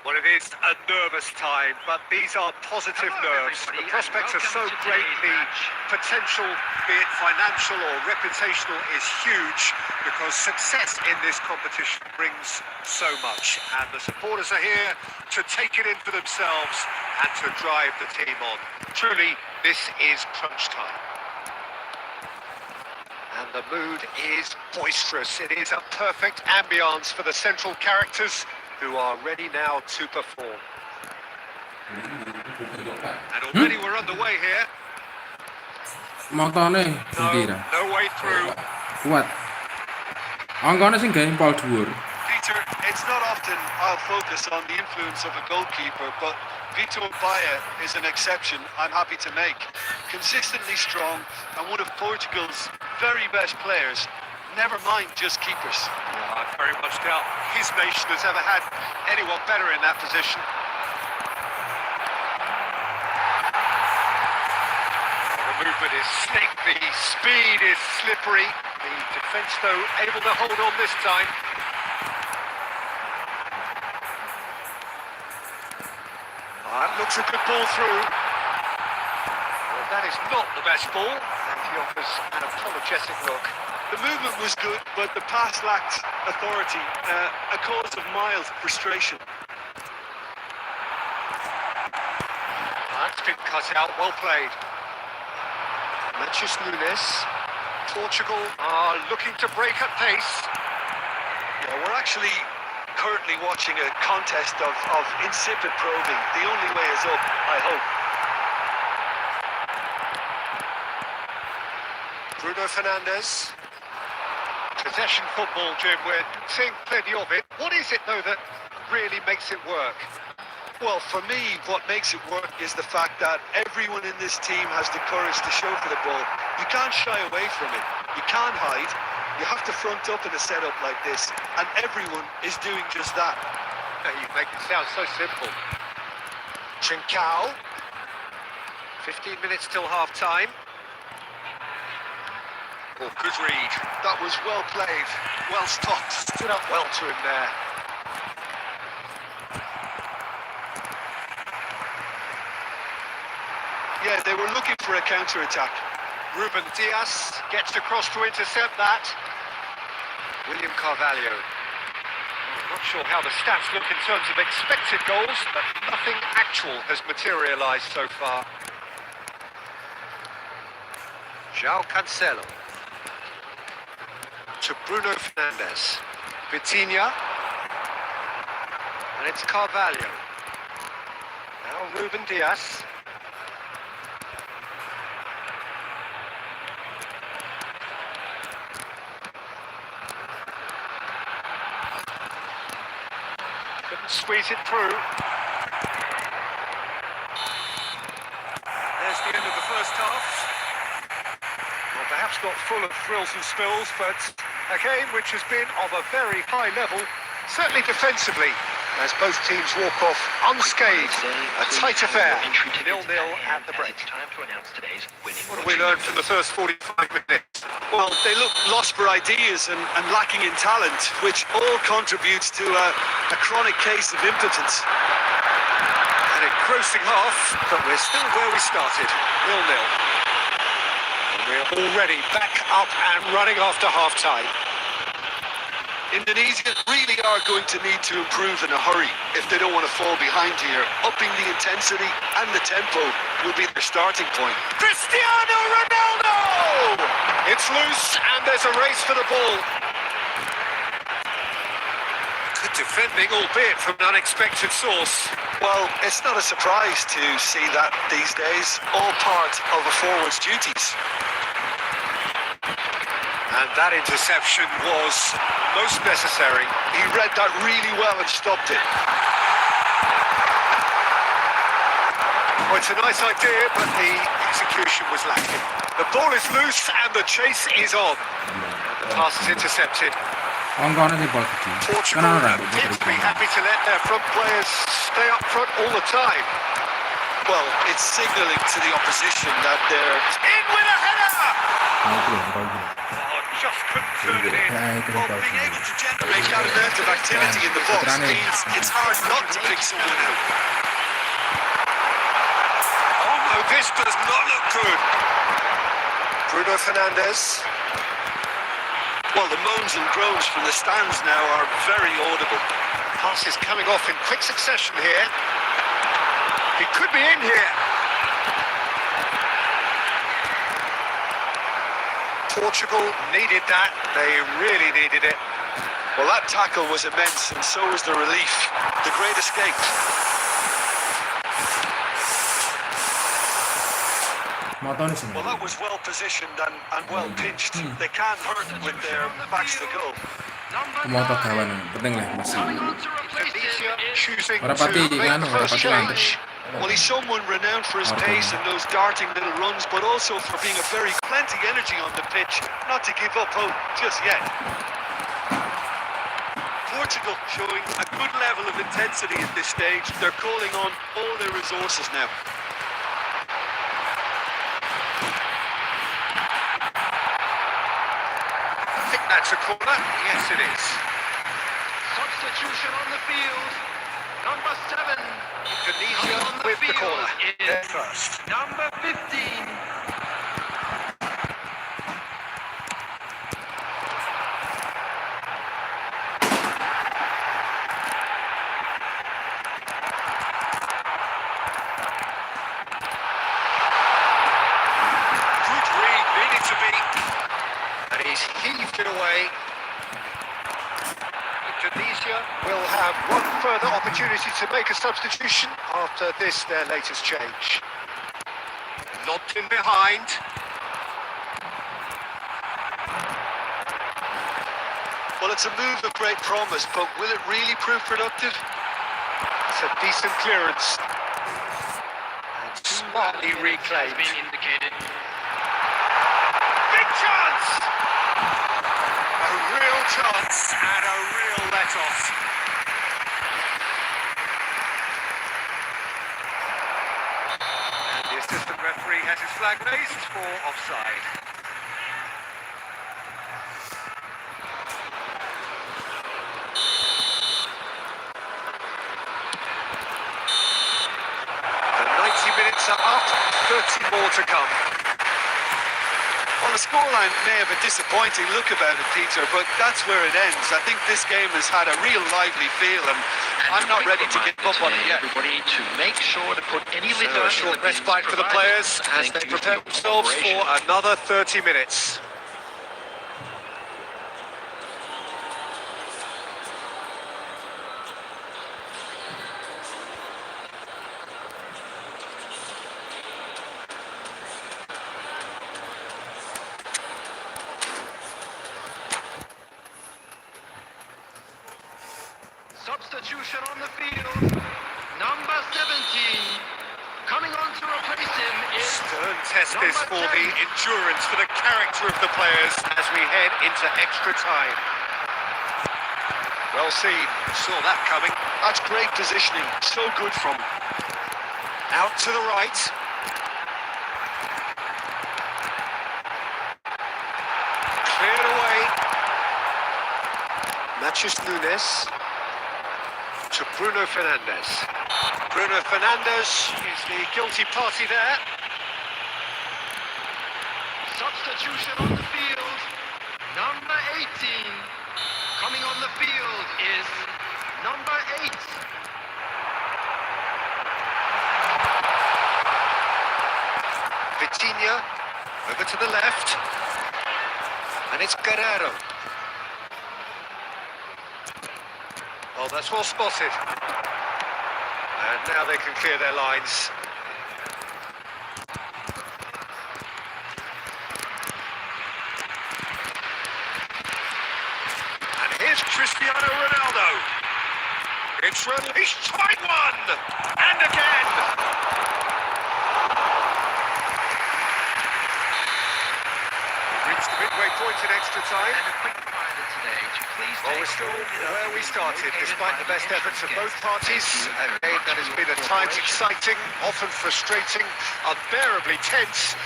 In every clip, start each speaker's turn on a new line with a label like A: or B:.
A: Well, it is a nervous time, but these are positive nerves. The prospects are so great, the potential, be it financial or reputational, is huge because success in this competition brings so much. And the supporters are here to take it in for themselves and to drive the team on. Truly, this is crunch time. And the mood is boisterous. It is a perfect ambience for the central characters who are ready now to perform. And already we're underway here. No way through.
B: Kuat. Anggone sing gawe bal dhuwur.
C: Peter, it's not often I'll focus on the influence of a goalkeeper, but Vitor Baia is an exception I'm happy to make. Consistently strong and one of Portugal's very best players. Never mind just keepers.
A: I very much doubt his nation has ever had anyone better in that position. The movement is slick, the speed is slippery. The defence, though, able to hold on this time. That looks a good ball through. Well, that is not the best ball, and he offers an apologetic look.
C: The movement was good, but the pass lacked authority, a cause of mild frustration.
A: That's been cut out, well played. Manchester Nunes. Portugal are looking to break at pace.
C: Yeah, we're actually currently watching a contest of insipid probing. The only way is up, I hope.
A: Bruno Fernandes. Possession football, Jim, we're seeing plenty of it. What is it, though, that really makes it work?
C: Well, for me, what makes it work is the fact that everyone in this team has the courage to show for the ball. You can't shy away from it. You can't hide. You have to front up in a setup like this, and everyone is doing just that.
A: You make it sound so simple. Trincao. 15 minutes till half-time. Oh, good read.
C: That was well played, well stopped, stood up well to him there. Yeah, they were looking for a counter-attack.
A: Ruben Diaz gets across to intercept that. William Carvalho. I'm not sure how the stats look in terms of expected goals, but nothing actual has materialised so far. João Cancelo. To Bruno Fernandes. Vitinha. And it's Carvalho. Now Ruben Diaz. Couldn't squeeze it through. There's the end of the first half. Well, perhaps not full of thrills and spills, but a game which has been of a very high level, certainly defensively, as both teams walk off unscathed. A tight affair, 0-0 at the break. What have we learned from the first 45 minutes?
C: Well, they look lost for ideas and lacking in talent, which all contributes to a chronic case of impotence.
A: An engrossing half, but we're still where we started, 0-0. We're already back up and running after half-time.
C: Indonesia really are going to need to improve in a hurry if they don't want to fall behind here. Upping the intensity and the tempo will be their starting point.
A: Cristiano Ronaldo! It's loose and there's a race for the ball. Good defending, albeit from an unexpected source.
C: Well, it's not a surprise to see that these days, all part of a forward's duties.
A: And that interception was most necessary.
C: He read that really well and stopped it.
A: Well, it's a nice idea, but the execution was lacking. The ball is loose and the chase is on. The pass is intercepted. Portugal appear to be happy to let their front players stay up front all the time.
C: Well, it's signalling to the opposition that they're
A: in with a header! Just couldn't turn it in.
C: Well, being able to generate that amount of activity in the box means it's hard not to pick someone out.
A: Oh no, this does not look good. Bruno Fernandes.
C: Well, the moans and groans from the stands now are very audible.
A: Pass is coming off in quick succession here. He could be in here. Portugal needed that. They really needed it.
C: Well, that tackle was immense, and so was the relief. The great escape. Well, that was well positioned and well pitched. They can't hurt with their backs to goal.
B: Pemotor kawan penting lah masih.
A: Indonesia choosing
B: Orang
A: to
B: pati je
A: make
B: kan,
A: the
B: orang
A: first
B: pati lantai.
A: change.
C: Well, he's someone renowned for his pace and those darting little runs, but also for being a very plenty energy on the pitch. Not to give up hope just yet. Portugal showing a good level of intensity at this stage. They're calling on all their resources now.
A: I think that's a corner. Yes, it is.
D: Substitution on the field. Number 7.
A: Indonesia with the corner. They're first.
D: Number 15.
A: Good read, needed to be. And he's heaved it away. Indonesia will have one further opportunity to make a substitution after this, their latest change. Lobbed in behind.
C: Well, it's a move of great promise, but will it really prove productive?
A: It's a decent clearance. And smartly reclaimed.
D: Being indicated.
A: Big chance! A real chance and a real let-off. And the assistant referee has his flag raised for offside. The 90 minutes are up, 30 more to come.
C: Well, the scoreline may have a disappointing look about it, Peter, but that's where it ends. I think this game has had a real lively feel, and I'm not ready to give up on it yet.
D: Everybody to make sure to put any
A: So a short respite for the players as they prepare themselves for another 30 minutes.
D: Substitution on the field. Number 17. Coming on to replace him is
A: Stern test this for the endurance, for the character of the players as we head into extra time. Well seen, saw that coming.
C: That's great positioning, so good from him.
A: Out to the right. Cleared away. Matches Nunes to Bruno Fernandes. Bruno Fernandes is the guilty party there.
D: substitution on the field. Number 18. Coming on the field is number 8.
A: Vitinha over to the left, and it's Guerrero. Oh, that's well spotted. And now they can clear their lines. And here's Cristiano Ronaldo. It's he's tried one! And again! Reached the midway point in extra time.
D: And a quick reminder today to please
A: Well, we're still where we started, despite the best efforts of both parties. A game that has been at times exciting, often frustrating, unbearably tense.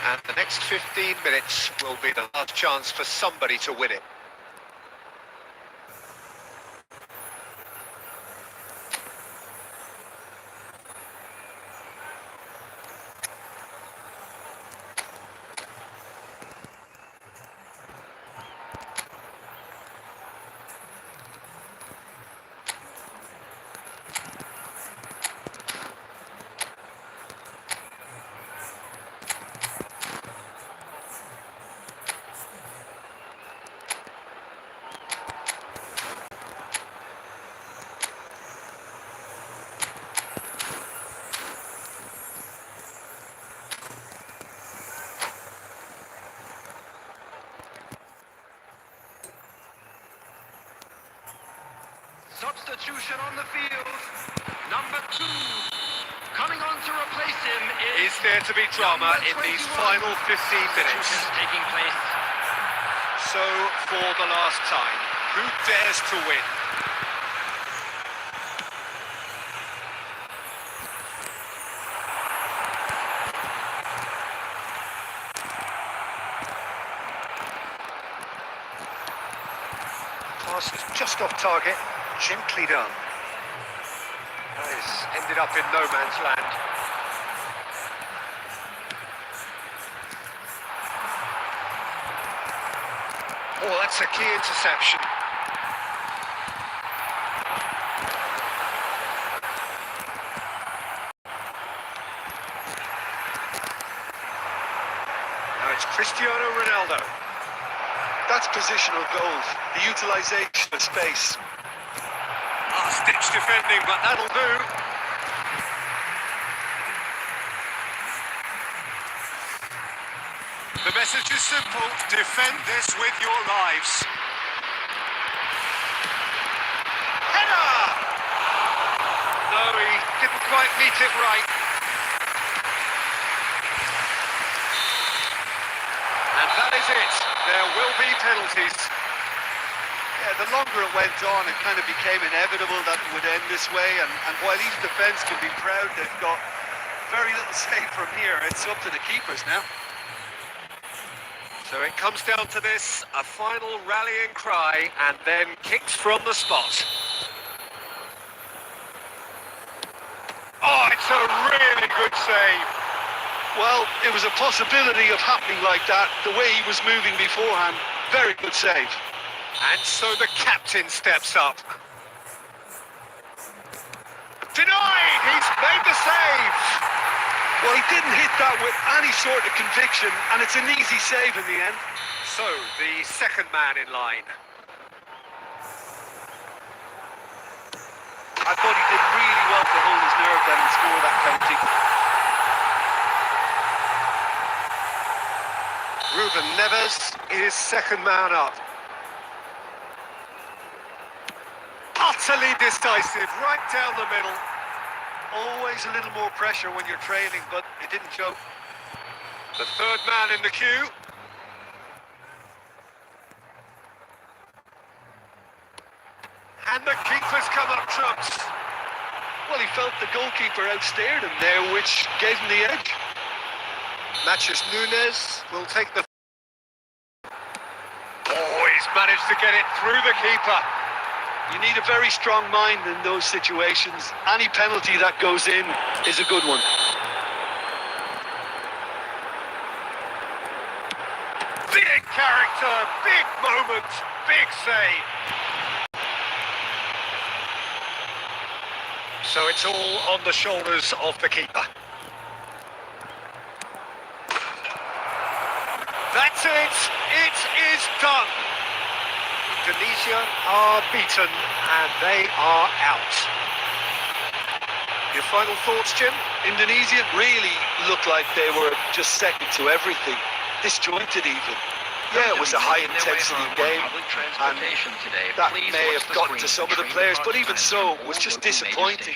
A: And the next 15 minutes will be the last chance for somebody to win it.
D: Substitution on the field. Number 2. Coming on to replace him
A: Is there to be drama
D: number
A: in these
D: 21.
A: final 15 minutes?
D: Substitutions taking place.
A: So, for the last time, who dares to win? Pass is just off target, gently done. That has ended up in no man's land. Oh, that's a key interception. Now it's Cristiano Ronaldo.
C: That's positional goals, the utilisation of space.
A: Stitch defending, but that'll do. The message is simple: defend this with your lives. Header! No, he didn't quite meet it right. And that is it. There will be penalties.
C: Yeah, the longer it went on, it kind of became inevitable that it would end this way. And while each defence can be proud, they've got very little say from here. It's up to the keepers now.
A: So it comes down to this, a final rallying cry, and then kicks from the spot. Oh, it's a really good save.
C: Well, it was a possibility of happening like that, the way he was moving beforehand. Very good save.
A: And so the captain steps up. Denied! He's made the save!
C: Well, he didn't hit that with any sort of conviction, and it's an easy save in the end.
A: So, the second man in line.
C: I thought he did really well to hold his nerve then and score that penalty.
A: Ruben Neves is second man up. Utterly decisive, right down the middle.
C: Always a little more pressure when you're trailing, but it didn't show.
A: The third man in the queue. And the keeper's come up trumps.
C: Well, he felt the goalkeeper outstared him there, which gave him the edge.
A: Matches Nunes will take the... Oh, he's managed to get it through the keeper.
C: You need a very strong mind in those situations. Any penalty that goes in is a good one.
A: Big character, big moment, big save. So it's all on the shoulders of the keeper. That's it! It is done! Indonesia are beaten and they are out. Your final thoughts, Jim?
C: Indonesia really looked like they were just second to everything. Disjointed even. Yeah, it was a high intensity game, and that may have gotten to some of the players, but even so, it was just disappointing.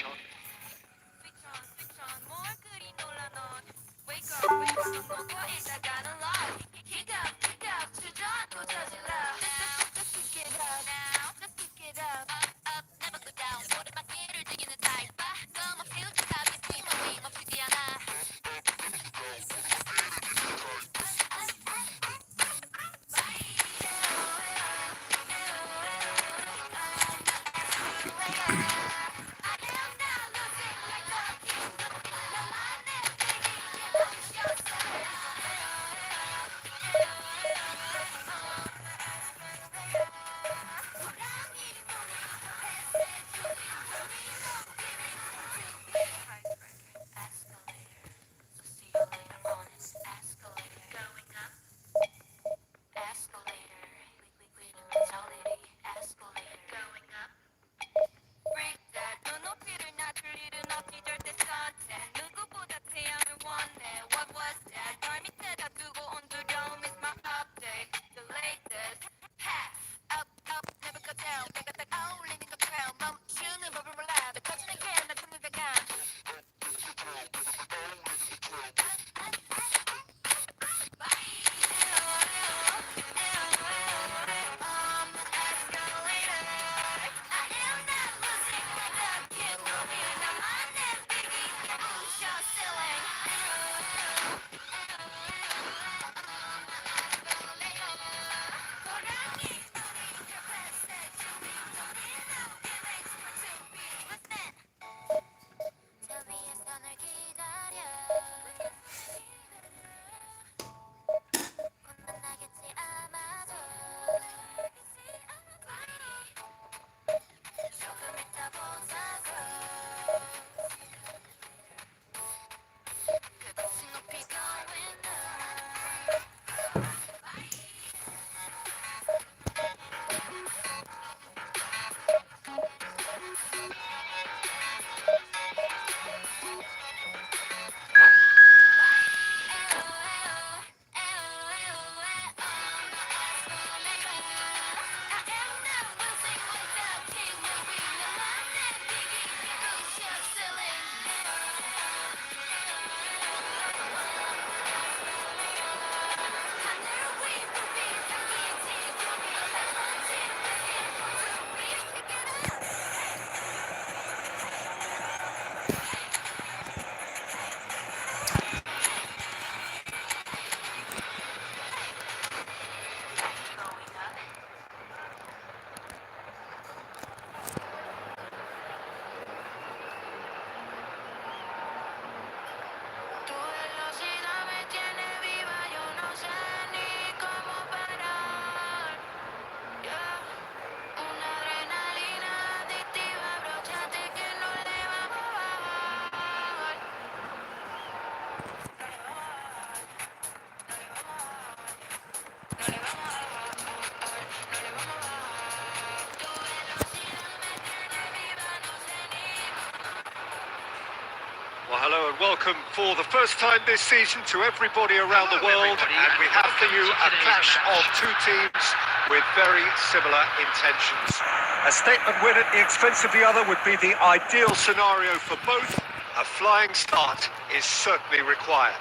A: Well, hello and welcome for the first time this season to everybody around the
D: Hello,
A: world,
D: everybody,
A: and we have for
D: welcome
A: you
D: to
A: a
D: today's
A: clash
D: match.
A: of two teams with very similar intentions. A statement win at the expense of the other would be the ideal scenario for both. A flying start is certainly required.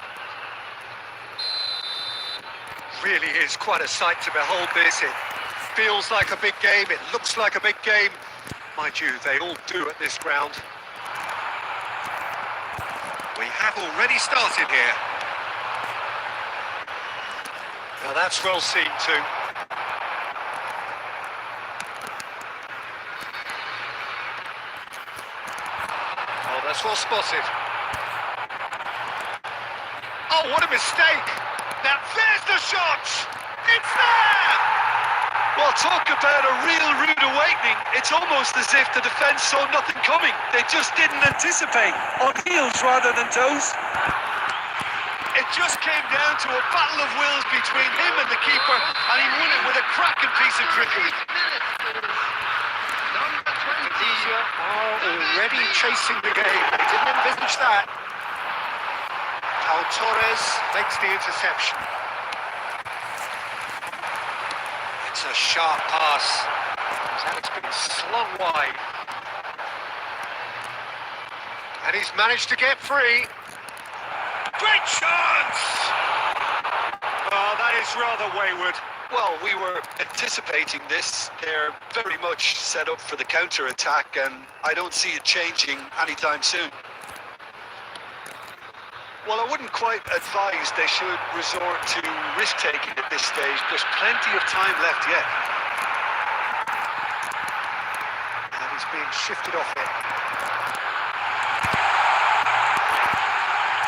A: Really is quite a sight to behold this. It feels like a big game, it looks like a big game. Mind you, they all do at this ground. We have already started here. Now that's well seen too. Oh, that's well spotted. Oh, what a mistake! Now there's the shot! It's there!
C: Well, talk about a real rude awakening. It's almost as if the defence saw nothing coming. They just didn't anticipate. On heels rather than toes. It just came down to a battle of wills between him and the keeper, and he won it with a cracking piece of trickery.
D: Number 20.
A: Indonesia are already chasing the game. They didn't envisage that. Paul Torres makes the interception. It's a sharp pass. And it's been slung wide. And he's managed to get free. Great chance! Oh, that is rather wayward.
C: Well, we were anticipating this. They're very much set up for the counter-attack, and I don't see it changing anytime soon. Well, I wouldn't quite advise they should resort to risk-taking at this stage. There's plenty of time left yet.
A: And he's being shifted off it.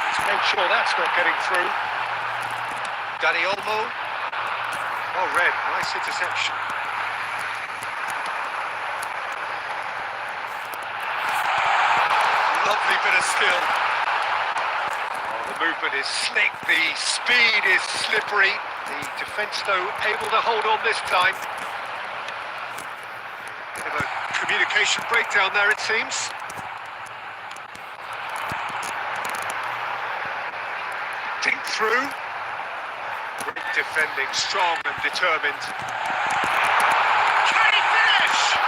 A: He's made sure that's not getting through. Dani Olmo. Oh, red. Nice interception. Lovely bit of skill. The movement is slick, the speed is slippery. The defence, though, able to hold on this time. Bit of a communication breakdown there, it seems. Think through. Great defending, strong and determined. Can he finish?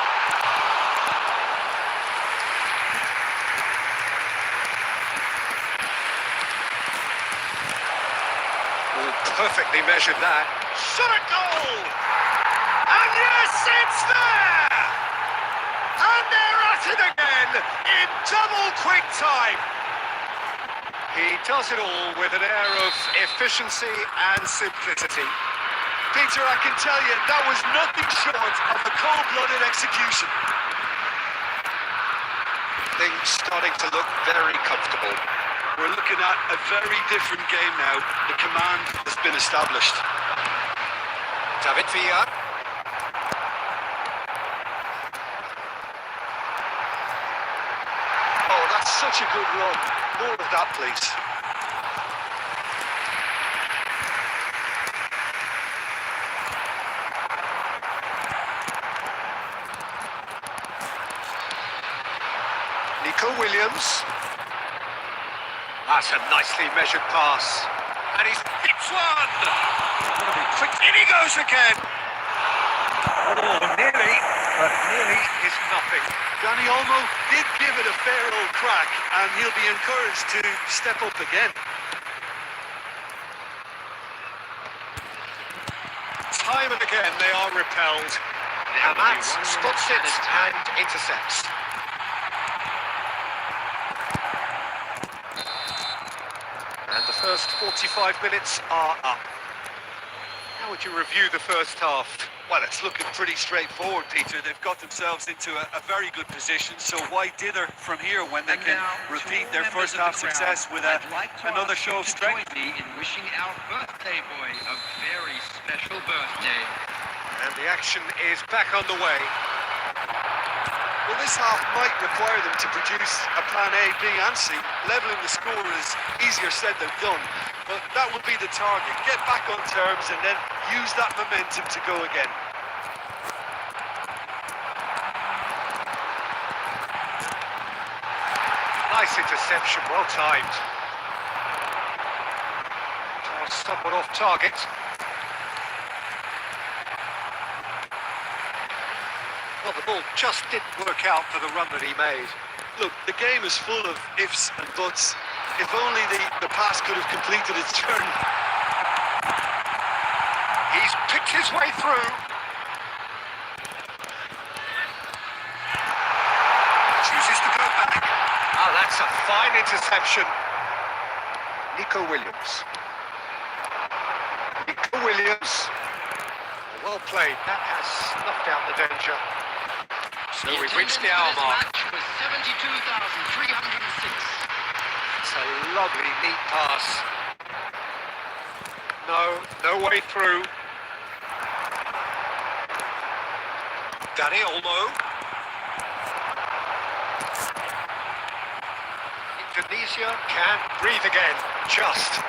A: Perfectly measured that. Shot a goal! And yes, it's there! And they're at it again in double quick time. He does it all with an air of efficiency and simplicity.
C: Peter, I can tell you, that was nothing short of a cold-blooded execution.
A: Things starting to look very comfortable.
C: We're looking at a very different game now. The command has been established.
A: David Villa.
C: Oh, that's such a good run. More of that, please.
A: Nico Williams. That's a nicely measured pass. And he's hits one! Gotta be quick. In he goes again! Oh, nearly, but nearly is nothing.
C: Dani Olmo did give it a fair old crack, and he'll be encouraged to step up again.
A: Time and again they are repelled. And that spots it and intercepts. And the first 45 minutes are up. How would you review the first half?
C: Well, it's looking pretty straightforward, Peter. They've got themselves into a very good position, so why dither from here when they can repeat their first half success with another show of strength?
D: Join me in wishing our birthday boy a very special birthday.
A: And the action is back underway.
C: Well, this half might require them to produce a plan A, B and C. Levelling the score is easier said than done, but that would be the target. Get back on terms and then use that momentum to go again.
A: Nice interception, well timed. Somewhat off target. Well, the ball just didn't work out for the run that he made.
C: Look, the game is full of ifs and buts. If only the pass could have completed its turn.
A: He's picked his way through. Chooses to go back. Oh, that's a fine interception. Nico Williams. Well played. That has snuffed out the danger. So we've reached the hour mark.
D: Was 72,306.
A: It's a lovely, neat pass. No way through. Danny Olmo. Indonesia can breathe again. Just.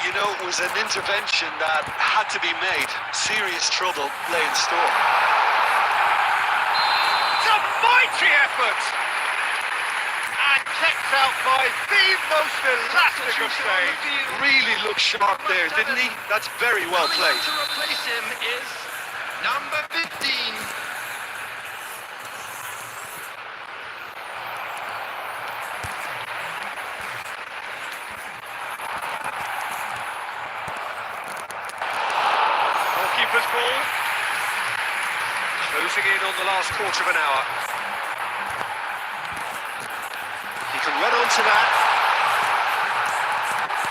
C: You know, it was an intervention that had to be made. Serious trouble lay in store.
A: It's a mighty effort! And kept out by the most elastic of saves.
C: Really looked sharp there, didn't he? That's very well
D: Coming on
C: played.
D: to replace him is number 15.
A: Goalkeeper's ball. Closing in on the last quarter of an hour. He can run onto that.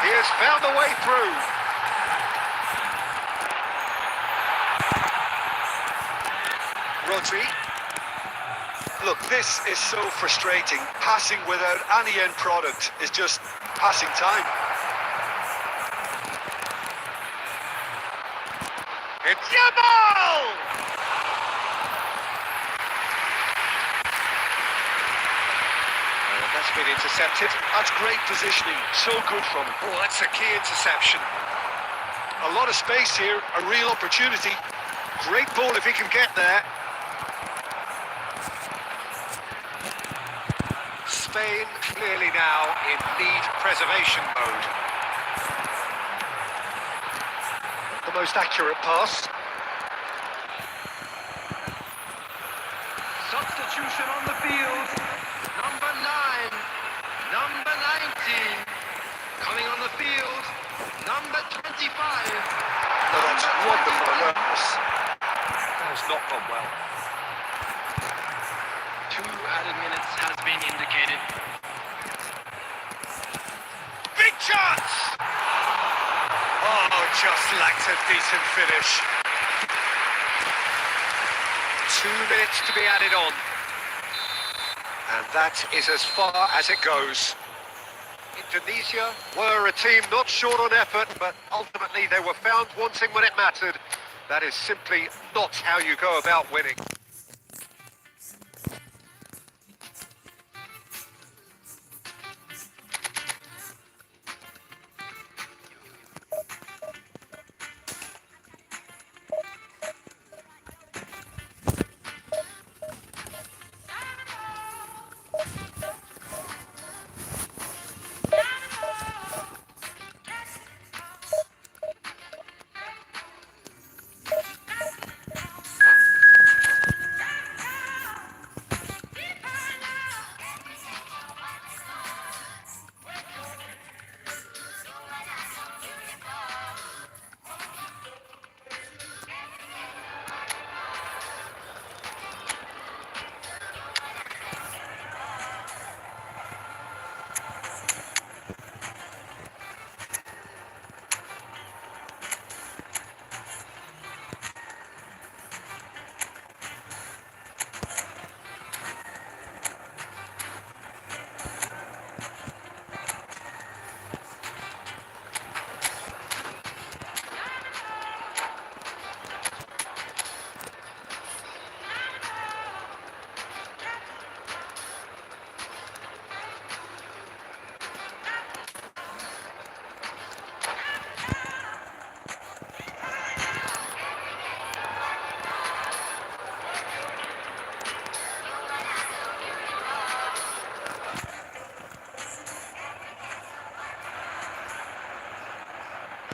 A: He has found a way through. Rodri.
C: Look, this is so frustrating. Passing without any end product is just passing time.
A: It's Jamal! That's been intercepted.
C: That's great positioning. So good from him.
A: Oh, that's a key interception.
C: A lot of space here, a real opportunity.
A: Great ball if he can get there. Spain clearly now in lead preservation mode. The most accurate pass.
D: Substitution on the field. Number 9. Number 19. Coming on the field. Number 25.
A: Oh, that's wonderful awareness. That has not gone well.
D: 2 added minutes has been indicated.
A: Big chance! Oh, just lacked a decent finish. 2 minutes to be added on. And that is as far as it goes. Indonesia were a team not short on effort, but ultimately they were found wanting when it mattered. That is simply not how you go about winning.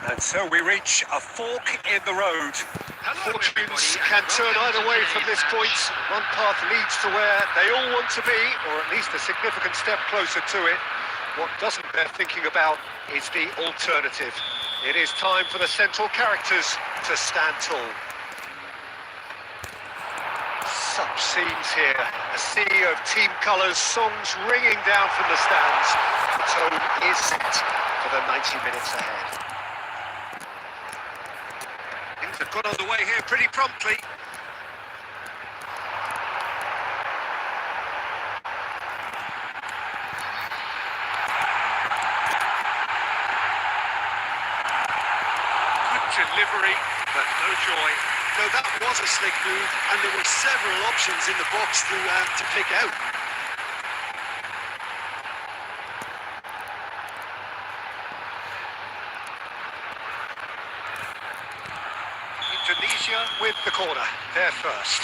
A: And so we reach a fork in the road.
D: Hello,
A: Fortunes
D: everybody,
A: can
D: and
A: turn
D: welcome
A: either
D: to
A: way from
D: today's
A: this point.
D: match.
A: One path leads to where they all want to be, or at least a significant step closer to it. What doesn't bear thinking about is the alternative. It is time for the central characters to stand tall. Such scenes here. A sea of team colours, songs ringing down from the stands. The tone is set for the 90 minutes ahead. Things have got underway here pretty promptly. Good delivery, but no joy.
C: No, that was a slick move, and there were several options in the box to pick out.
A: Indonesia with the corner, they're first.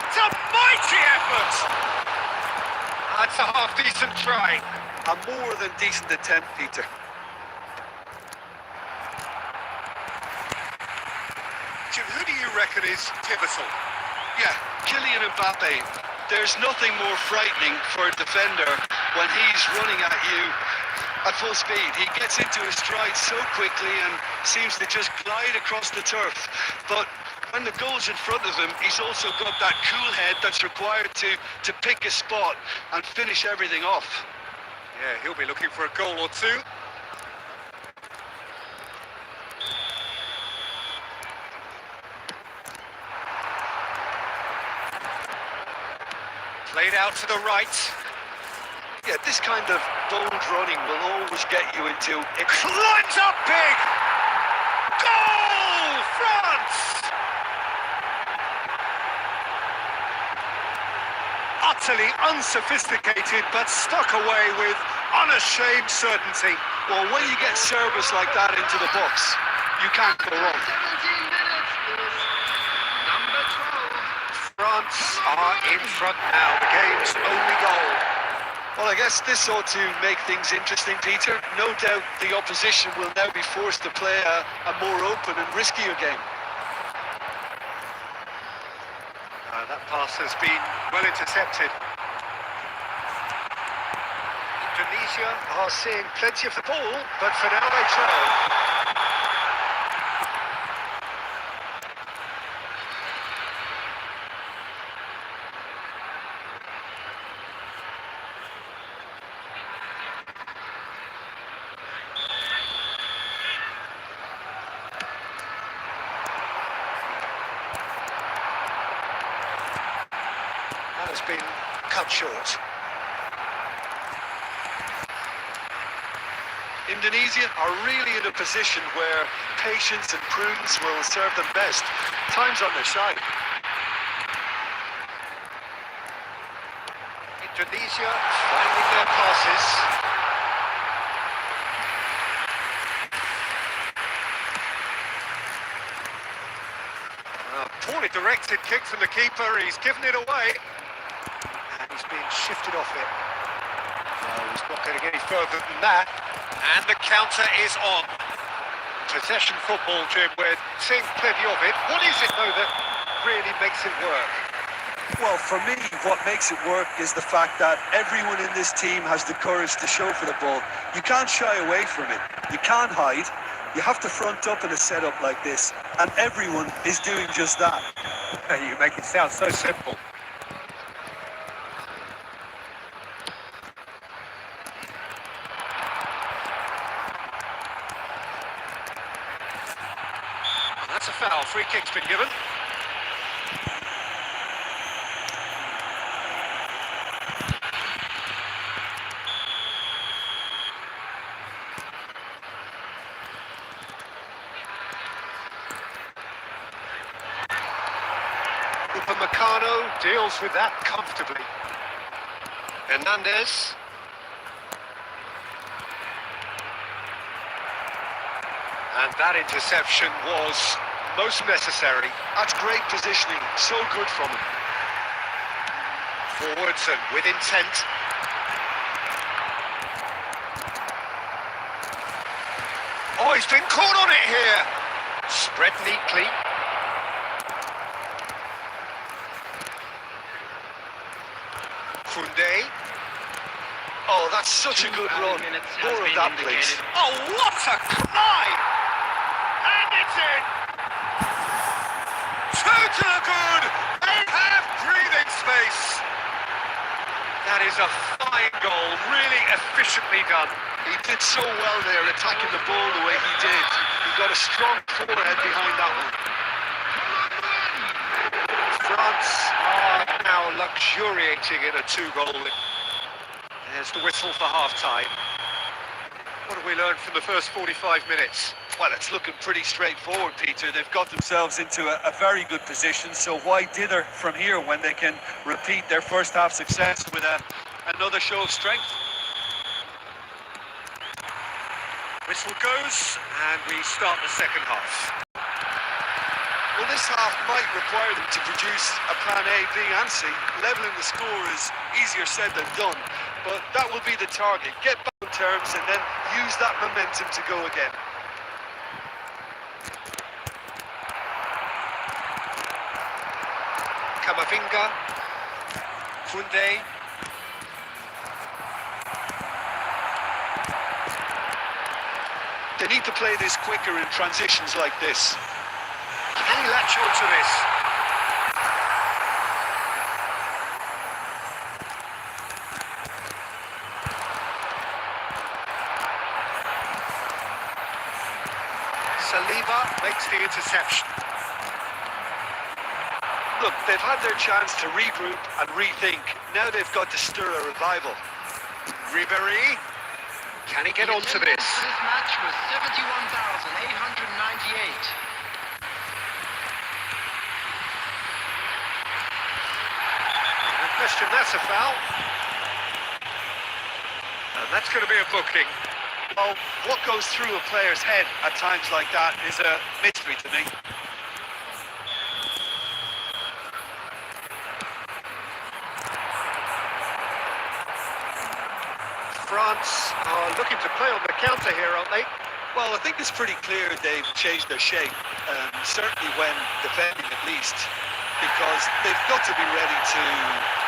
A: It's a mighty effort! That's a half-decent try.
C: A more than decent attempt, Peter.
A: Jim, who do you reckon is pivotal?
C: Yeah, Kylian Mbappe. There's nothing more frightening for a defender when he's running at you at full speed. He gets into his stride so quickly and seems to just glide across the turf. But when the goal's in front of him, he's also got that cool head that's required to pick a spot and finish everything off.
A: Yeah, he'll be looking for a goal or two. Played out to the right.
C: Yeah, this kind of bold running will always get you into
A: It climbs up big! Goal! France! Utterly unsophisticated, but stuck away with unashamed certainty.
C: Well, when you get service like that into the box, you can't go wrong.
D: 17 minutes is number 12.
A: France are in front now, the game's only goal.
C: Well, I guess this ought to make things interesting, Peter. No doubt the opposition will now be forced to play a more open and riskier game.
A: That pass has been well intercepted. Indonesia are seeing plenty of the ball, but for now they trail. That has been cut short.
C: Indonesia are really in a position where patience and prudence will serve them best. Time's on their side.
A: Indonesia finding their passes. Poorly directed kick from the keeper, he's given it away. And he's being shifted off it. No, he's not getting any further than that. And the counter is on. Possession football, Jim, we're seeing plenty of it. What is it, though, that really makes it work?
C: Well, for me, what makes it work is the fact that everyone in this team has the courage to show for the ball. You can't shy away from it. You can't hide. You have to front up in a setup like this, and everyone is doing just that.
A: You make it sound so simple. That's a foul. Free kick's been given. Upamecano deals with that comfortably. Hernandez. And that interception was most necessary.
C: That's great positioning, so good from him.
A: Forwards and with intent. Oh, he's been caught on it here. Spread neatly. Funde.
C: Oh, that's such a good run. More of that, please.
A: Oh, what a cry! And it's in! Two to the good! They have breathing space! That is a fine goal, really efficiently done.
C: He did so well there, attacking the ball the way he did. He got a strong forehead behind that one.
A: France are now luxuriating in a two-goal lead. There's the whistle for half-time. What have we learned from the first 45 minutes?
C: Well, it's looking pretty straightforward, Peter. They've got themselves into a very good position, so why dither from here when they can repeat their first half success with another show of strength?
A: Whistle goes, and we start the second half.
C: Well, this half might require them to produce a plan A, B and C. Levelling the score is easier said than done, but that will be the target. Get back on terms and then use that momentum to go again.
A: Kamavinga, Funde.
C: They need to play this quicker in transitions like this.
A: Can he latch on to this? Saliba makes the interception.
C: Look, they've had their chance to regroup and rethink. Now they've got to stir a revival.
A: Ribéry, can he get onto this?
D: This match was 71,898.
A: No question, that's a foul. And that's going to be a booking.
C: Well, what goes through a player's head at times like that is a mystery to me.
A: France are looking to play on the counter here, aren't they?
C: Well, I think it's pretty clear they've changed their shape, certainly when defending at least, because they've got to be ready to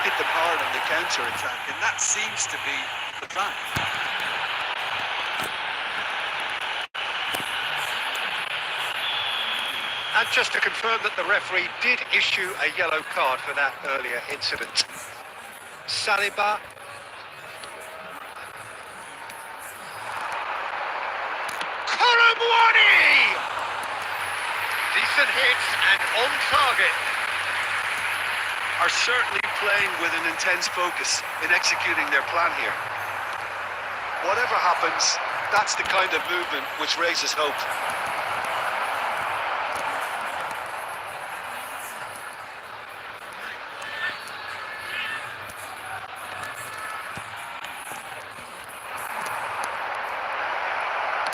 C: hit them hard on the counter-attack, and that seems to be the plan.
A: And just to confirm that the referee did issue a yellow card for that earlier incident. Saliba. Decent hits and on target.
C: Are certainly playing with an intense focus in executing their plan here. Whatever happens, that's the kind of movement which raises hope.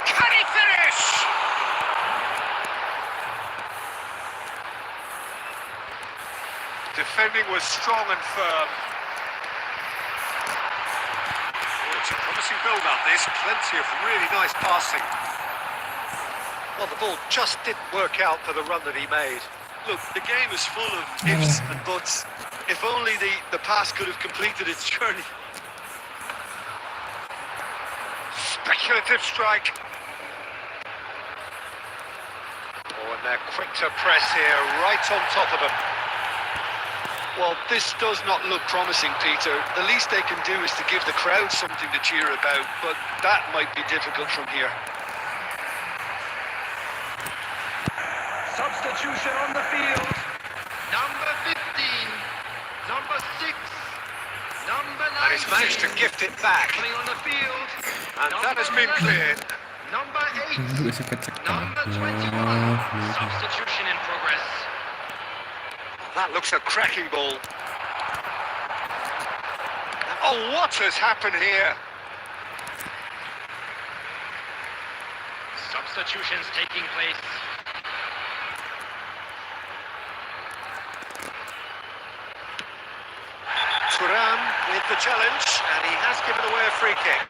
A: Can he finish? Defending was strong and firm. Oh, it's a promising build-up, this. Plenty of really nice passing. Well, the ball just didn't work out for the run that he made.
C: Look, the game is full of ifs and buts. If only the pass could have completed its journey.
A: Speculative strike. Oh, and they're quick to press here, right on top of them.
C: Well, this does not look promising, Peter. The least they can do is to give the crowd something to cheer about, but that might be difficult from here.
D: Substitution on the field. Number 15, number 6, number 19.
A: And he's managed to gift it back.
D: Coming on the field.
A: And that has been cleared.
D: Number 8,
B: Bisa kecekak.
D: number 21. Substitution in progress.
A: That looks a cracking ball. Oh, what has happened here?
D: substitutions taking place.
A: Turan with the challenge, and he has given away a free kick.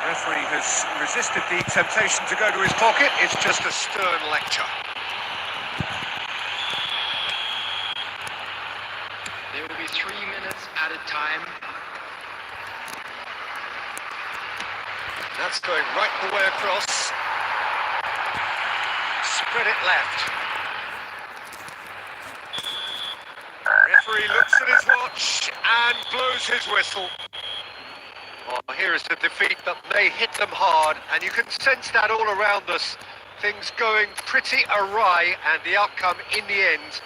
A: Referee has resisted the temptation to go to his pocket. It's just a stern lecture.
D: There will be 3 minutes added time.
A: That's going right the way across. Spread it left. Referee looks at his watch and blows his whistle. Well, here is the defeat that may hit them hard, and you can sense that all around us. Things going pretty awry, and the outcome in the end.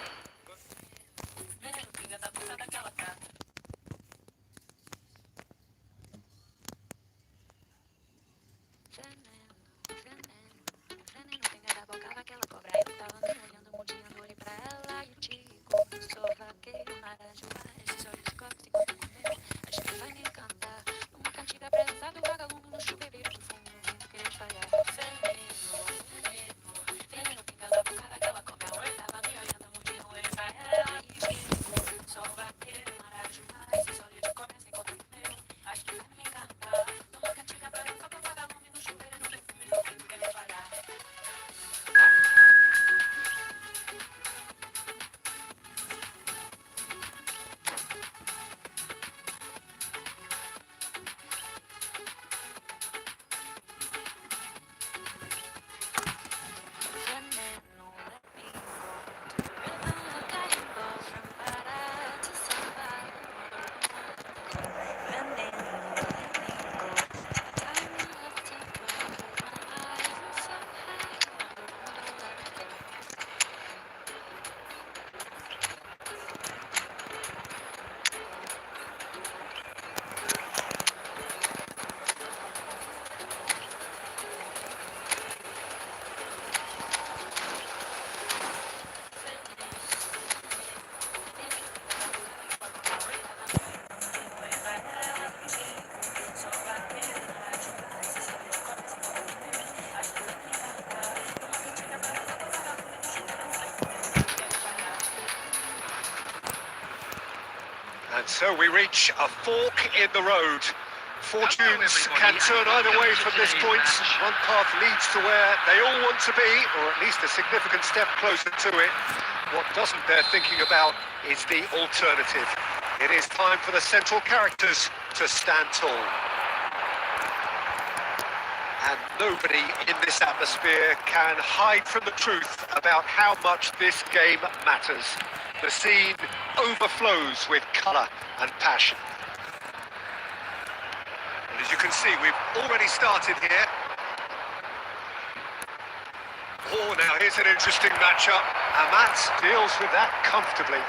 A: And so we reach a fork in the road. Fortunes can turn either way from this point. One path leads to where they all want to be, or at least a significant step closer to it. What doesn't bear thinking about is the alternative. It is time for the central characters to stand tall. And nobody in this atmosphere can hide from the truth about how much this game matters. The scene overflows with colour and passion. And as you can see, we've already started here. Oh, now here's an interesting matchup. And Matt deals with that comfortably.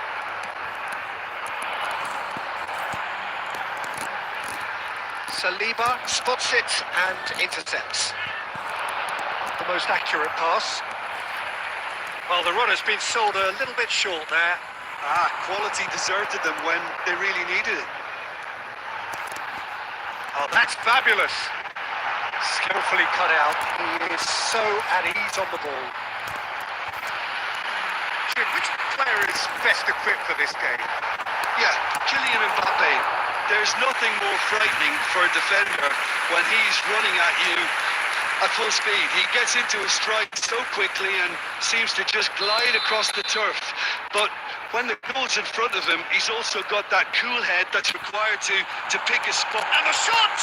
A: Saliba spots it and intercepts. The most accurate pass. Well, the runner's been sold a little bit short there.
C: Quality deserted them when they really needed it.
A: Oh, that's fabulous. Skillfully cut out. He is so at ease on the ball. Jim, which player is best equipped for this game?
C: Yeah, Kylian Mbappe. There's nothing more frightening for a defender when he's running at you at full speed. He gets into his stride so quickly and seems to just glide across the turf. But when the goal's in front of him, he's also got that cool head that's required to pick his spot.
A: And the shot!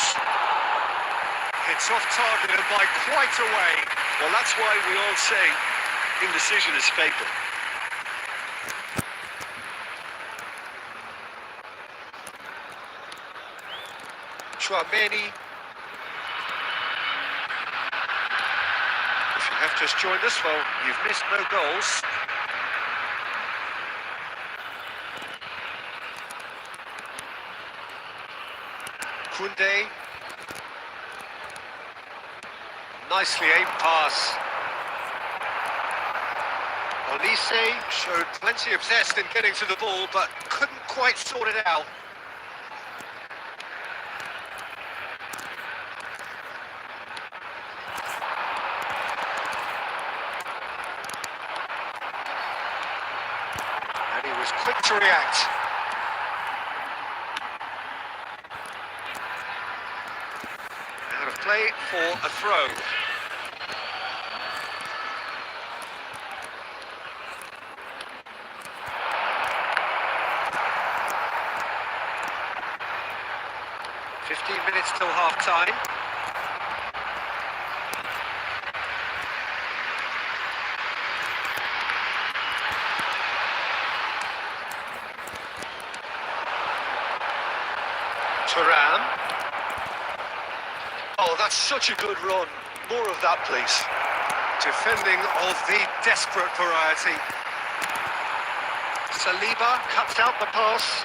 A: It's off target and by quite a way.
C: Well, that's why we all say indecision is fatal.
A: Chouameni. If you have just joined us, well, you've missed no goals. Koundé. Nicely aimed pass. Olise showed plenty of zest in getting to the ball, but couldn't quite sort it out. to react. Out of play for a throw. Minutes till half-time. Thuram.
C: Oh, that's such a good run. More of that, please.
A: Defending of the desperate variety. Saliba cuts out the pass.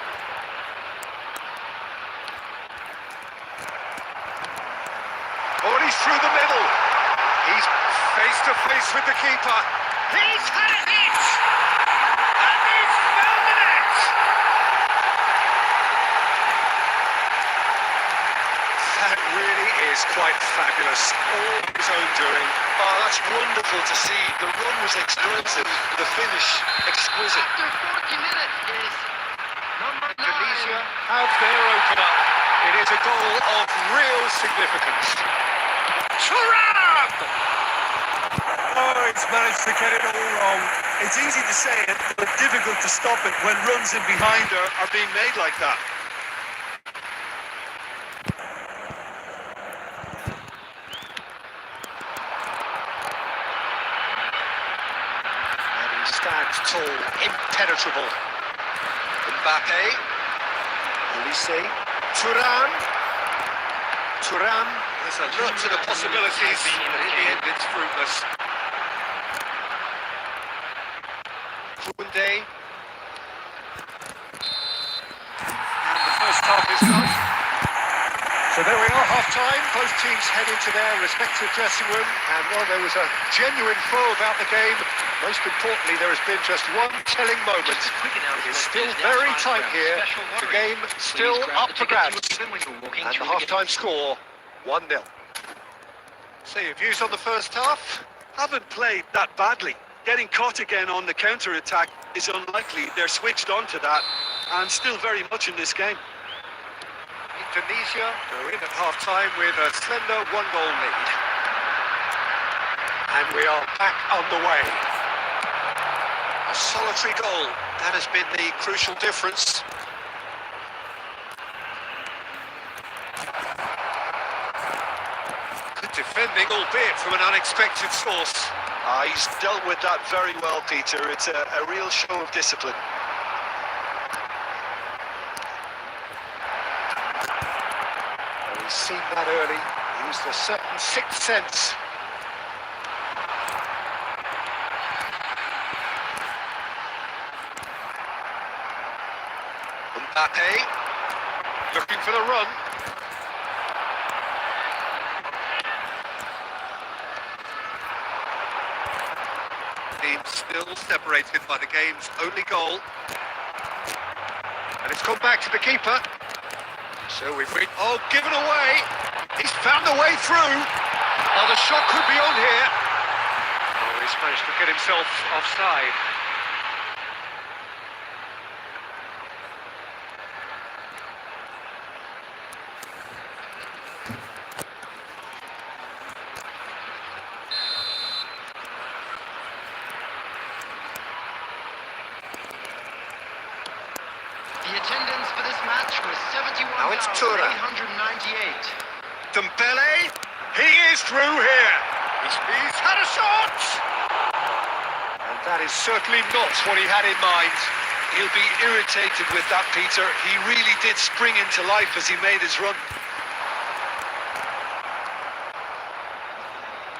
A: Oh, and he's through the middle. He's face to face with the keeper. He's had a hit! And he's found the net! That really is quite fabulous. All his own doing.
C: Oh, that's wonderful to see. The run was explosive, the finish exquisite.
D: After 40 minutes is number 9.
A: Indonesia have their opener. It is a goal of real significance. Thuram!
C: Oh, it's managed to get it all wrong. It's easy to say it, but difficult to stop it when runs in behind are being made like that.
A: And he stands tall, impenetrable. Mbappe. Olise. Thuram. Thuram. There's a lot of the possibilities, but in the end it's fruitless. Koundé. And the first half is done. So there we are, half-time. Both teams head into their respective dressing room. And while there was a genuine flow about the game, most importantly, there has been just one telling moment. It is still very tight here. The game still up for grabs. And the half-time score, 1-0. So your views on the first half?
C: Haven't played that badly. Getting caught again on the counter-attack is unlikely. They're switched on to that and still very much in this game.
A: Indonesia go in at half-time with a slender one-goal lead. And we are back on the way. A solitary goal. That has been the crucial difference. Good defending, albeit from an unexpected source.
C: He's dealt with that very well, Peter. It's a real show of discipline.
A: Well, he's seen that early. Used a certain sixth sense. Mbappe, looking for the run. Teams still separated by the game's only goal. And it's come back to the keeper. So we've reached... Oh, given away! He's found a way through! Oh, the shot could be on here! Oh, he's managed to get himself offside.
D: The attendance for this match was
A: Now it's Thuram.
D: 71,898.
A: Dembele, he is through here. He's had a shot! And that is certainly not what he had in mind.
C: He'll be irritated with that, Peter. He really did spring into life as he made his run.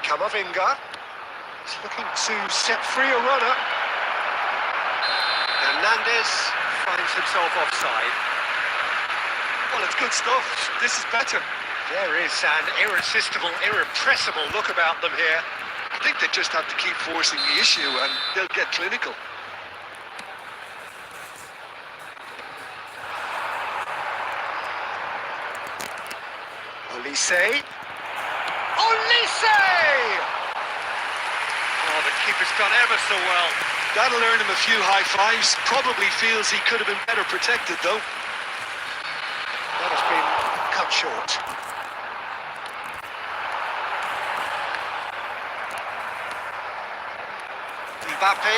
A: Camavinga is looking to set free a runner. Hernandez finds himself offside.
C: Well, it's good stuff. This is better.
A: There is an irresistible, irrepressible look about them here.
C: I think they just have to keep forcing the issue and they'll get clinical.
A: Olise! Olise! Oh, the Goalkeeper's done ever so well.
C: That'll earn him a few high fives. Probably feels he could have been better protected, though.
A: That has been cut short. Mbappe.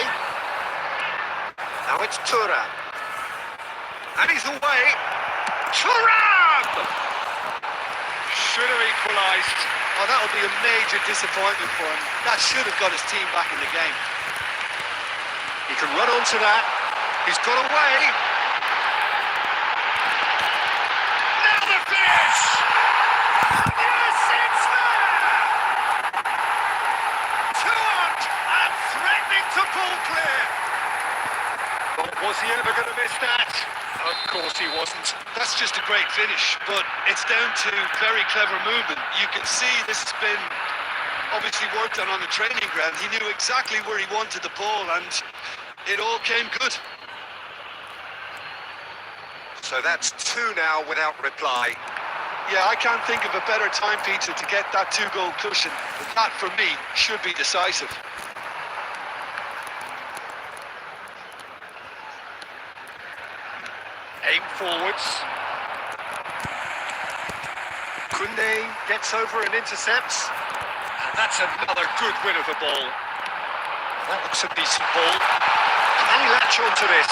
A: Now it's Thuram. And he's away. Thuram! Should have equalised.
C: Oh, that'll be a major disappointment for him. That should have got his team back in the game.
A: He can run onto that. He's got away. Now the finish! Yes, it's there! Two-on and threatening to pull clear. But was he ever going to miss that? Of course he wasn't.
C: That's just a great finish, but it's down to very clever movement. You can see this has been obviously worked on the training ground. He knew exactly where he wanted the ball, and it all came good.
A: So that's two now without reply.
C: Yeah, I can't think of a better time, Peter, to get that two-goal cushion. That, for me, should be decisive.
A: Aim forwards. Kunde gets over and intercepts. And that's another good win of the ball. That looks a decent ball. Can he latch onto this?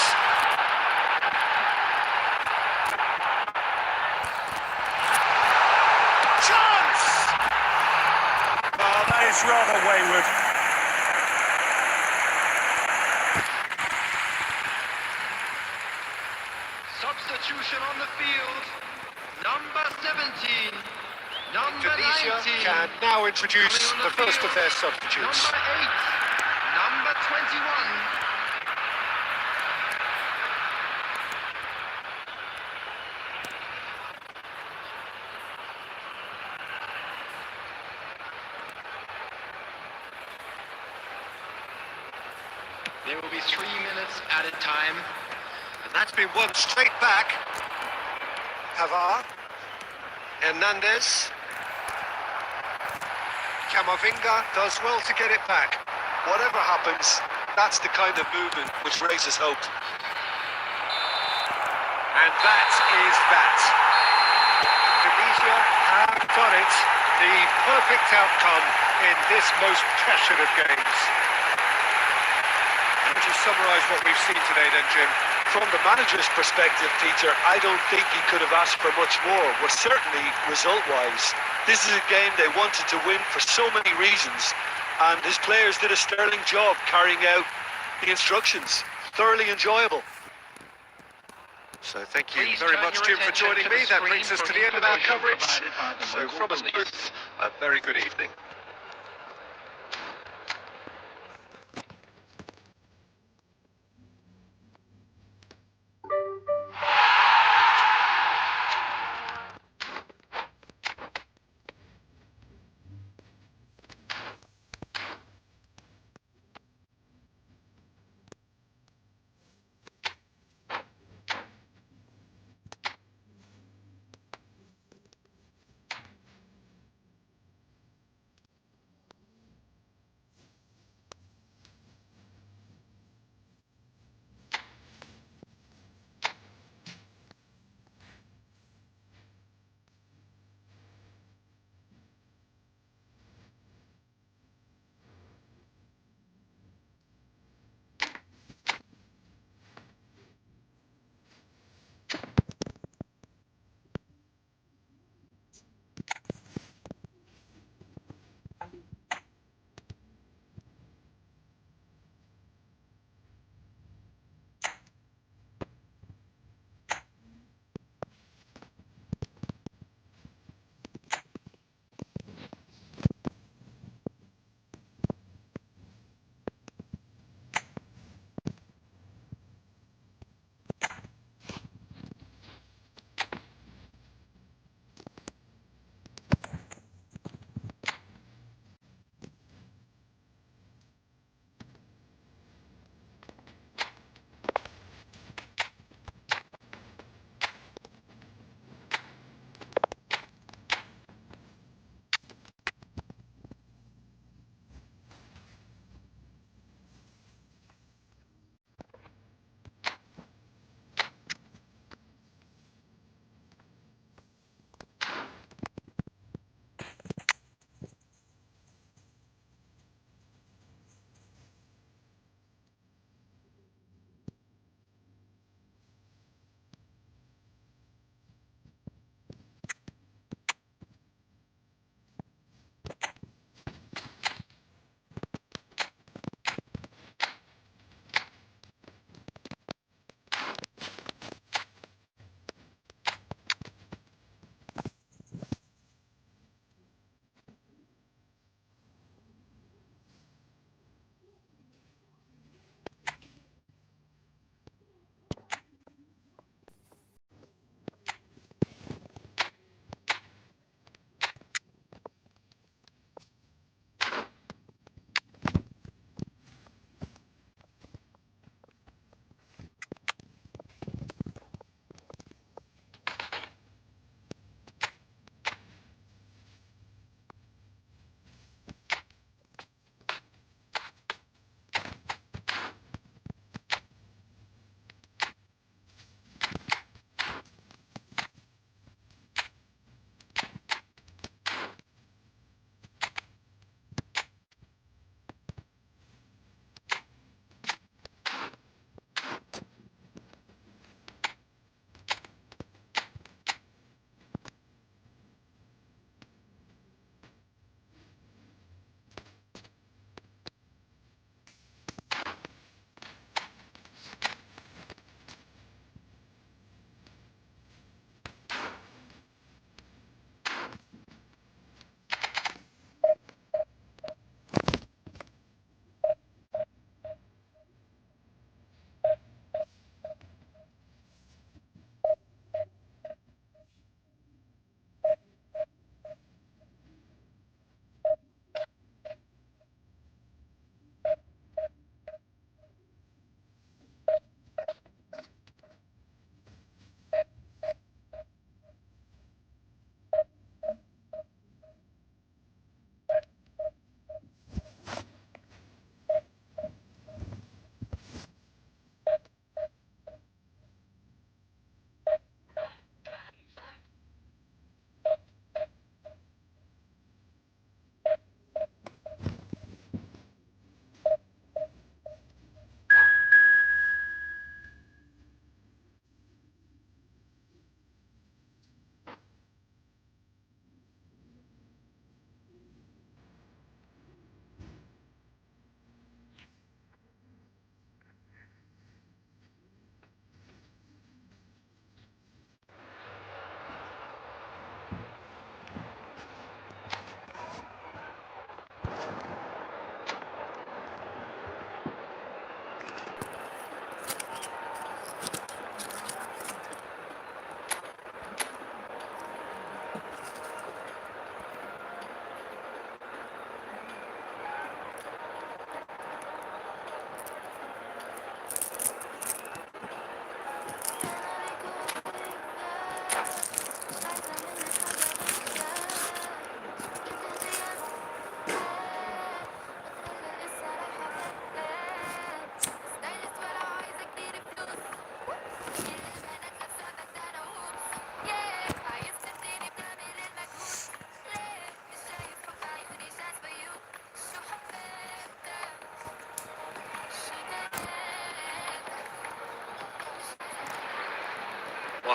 A: Chance! Oh, that is rather wayward.
D: Substitution on the field. Number 17. Number
A: Indonesia
D: 19.
A: can now introduce
D: Coming on
A: the first of
D: field,
A: their substitutes.
D: Number 8. Number 21. There will be 3 minutes added time.
A: And that's been won straight back. Pavard. Hernandez. Camavinga does well to get it back.
C: Whatever happens, that's the kind of movement which raises hope.
A: And that is that. Indonesia have done it. The perfect outcome in this most passionate of games. Would you summarise what we've seen today then, Jim?
C: From the manager's perspective, Peter, I don't think he could have asked for much more. Well, certainly result-wise. This is a game they wanted to win for so many reasons, and his players did a sterling job carrying out the instructions. Thoroughly enjoyable.
A: So thank you
D: Please
A: very
D: turn
A: much,
D: your
A: Jim, for
D: attention
A: joining
D: to
A: me.
D: the
A: That
D: screen
A: brings us
D: for
A: to the end of our
D: information
A: coverage.
D: provided by the
A: So
D: local
A: from us
D: police.
A: both, a very good evening.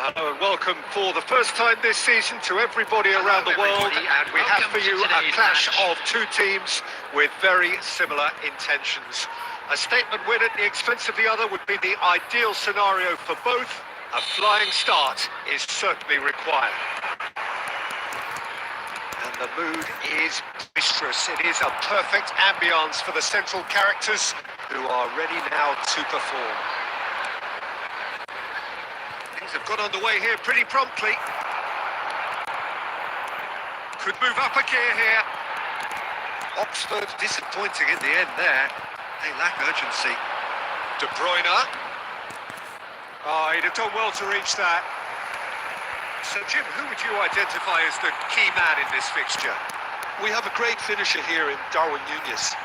A: Well, hello and welcome for the first time this season to everybody around the world, and we have for you a clash of two teams with very similar intentions. A statement win at the expense of the other would be the ideal scenario for both. A flying start is certainly required. And the mood is boisterous. It is a perfect ambience for the central characters who are ready now to perform. Things have got underway here pretty promptly. Could move up a gear here. Oxford disappointing in the end there. They lack urgency. De Bruyne. Oh, he'd have done well to reach that. So, Jim, who would you identify as the key man in this fixture?
C: We have a great finisher here in Darwin Núñez.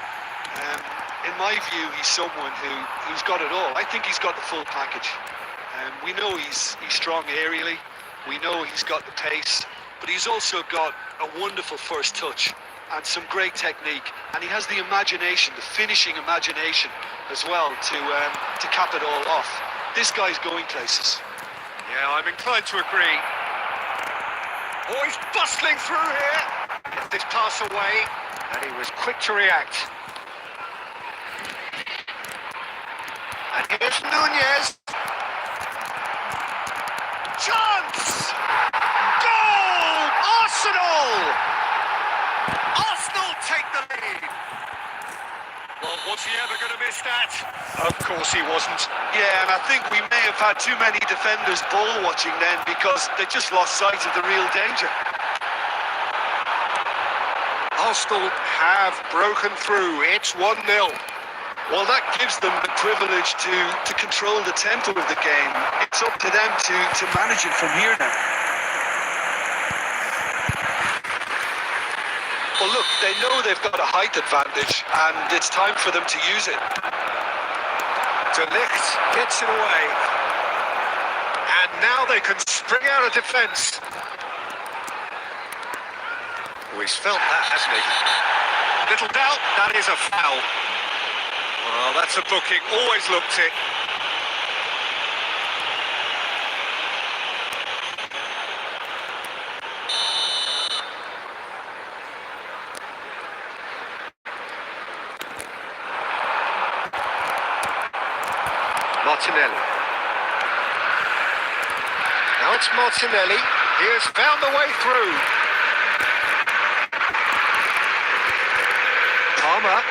C: In my view, he's someone who's got it all. I think he's got the full package. We know he's strong aerially. We know he's got the pace, but he's also got a wonderful first touch and some great technique. And he has the imagination, the finishing imagination as well to cap it all off. This guy's going places.
A: Yeah, I'm inclined to agree. Oh, he's bustling through here. Get this pass away, and he was quick to react. And here's Núñez. Chance! Goal! Arsenal! Arsenal take the lead. Well, was he ever going to miss that? Of course he wasn't.
C: Yeah, and I think we may have had too many defenders ball watching then because they just lost sight of the real danger.
A: Arsenal have broken through. It's 1-0.
C: Well, that gives them the privilege to control the tempo of the game. It's up to them to manage it from here now. Well, look, they know they've got a height advantage, and it's time for them to use it.
A: De Ligt gets it away. And now they can spring out of defence. Oh, he's felt that, hasn't he? Little doubt, that is a foul. Well, that's a booking, always looked it. Martinelli. Now it's Martinelli. He has found the way through. Palmer.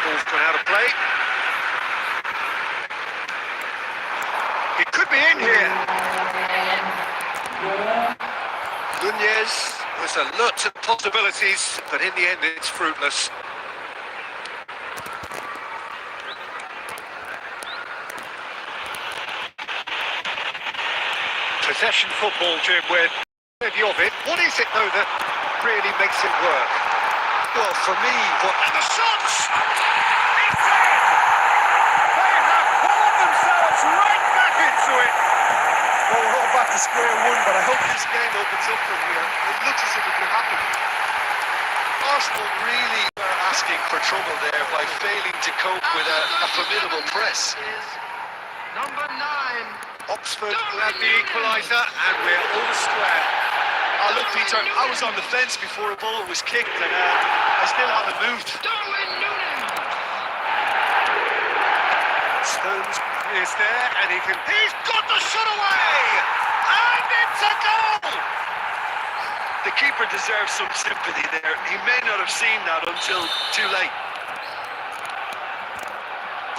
A: Ball's gone out of play. It could be in here. Núñez was alert to possibilities, but in the end it's fruitless. Possession football, Jim, with plenty of it. What is it, though, that really makes it work?
C: Well, for me,
A: and the shots! It's in! They have pulled themselves right back into it.
C: well, we're all back to square one, but I hope this game opens up from here. It looks as if it could happen. Arsenal really are asking for trouble there by failing to cope with a formidable press.
D: Number 9.
A: Oxford had the equaliser, and we're all square.
C: Oh, look, Peter, I was on the fence before a ball was kicked, and I still haven't moved.
A: Stones is there, and he's got the shot away! And it's a goal!
C: The keeper deserves some sympathy there. He may not have seen that until too late.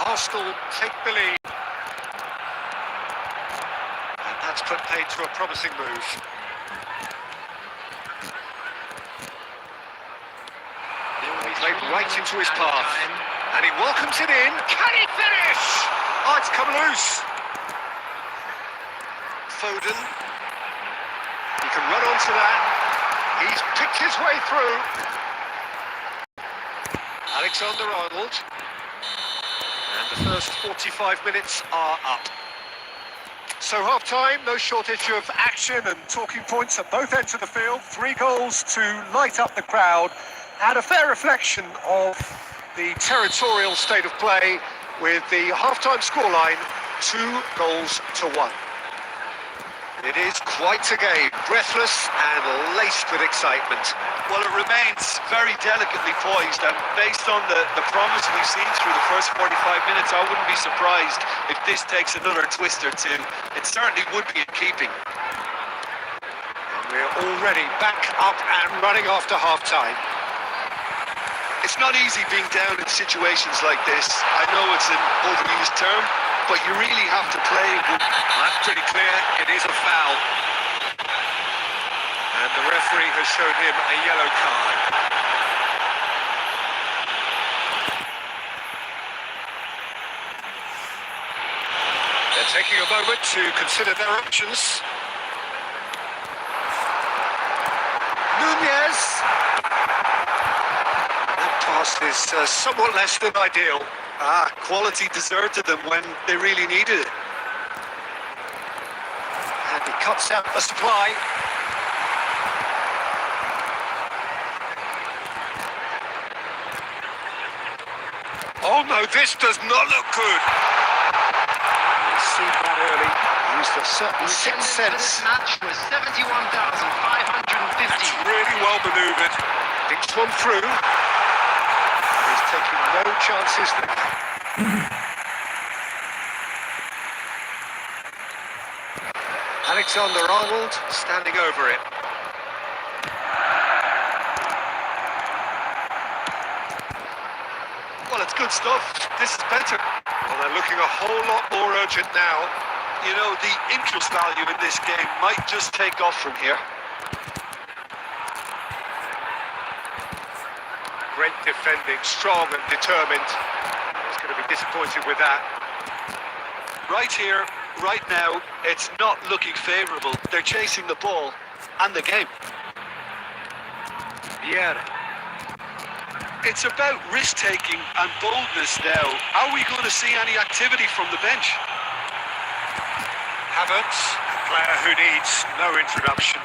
A: Arsenal take the lead. And that's put paid to a promising move. Played right into his path. And he welcomes it in. Can he finish? Oh, it's come loose. Foden. He can run onto that. He's picked his way through. Alexander-Arnold. And the first 45 minutes are up. So half-time, no shortage of action and talking points at both ends of the field. 3 goals to light up the crowd. And a fair reflection of the territorial state of play with the half-time scoreline 2-1. It is quite a game, breathless and laced with excitement.
C: Well, it remains very delicately poised, and based on the promise we've seen through the first 45 minutes, I wouldn't be surprised if this takes another twist or two. It certainly would be in keeping.
A: And we're already back up and running after half-time.
C: It's not easy being down in situations like this. I know it's an overused term, but you really have to play with...
A: That's pretty clear, it is a foul. And the referee has shown him a yellow card. They're taking a moment to consider their options. Nunez. That pass is somewhat less than ideal.
C: Quality deserted them when they really needed it.
A: And he cuts out the supply. Oh no, this does not look good. We've seen that early. Used a certain sixth sense.
D: This match was 71,550.
A: Really well manoeuvred. Thinks one through. And he's taking no chances there. Alexander-Arnold standing over it.
C: Well, it's good stuff. This is better.
A: Well, they're looking a whole lot more urgent now.
C: You know, the interest value in this game might just take off from here.
A: Great defending, strong and determined. He's going to be disappointed with that.
C: Right here, right now, it's not looking favourable. They're chasing the ball and the game.
A: Yeah.
C: It's about risk-taking and boldness now. Are we going to see any activity from the bench?
A: Havertz, a player who needs no introduction.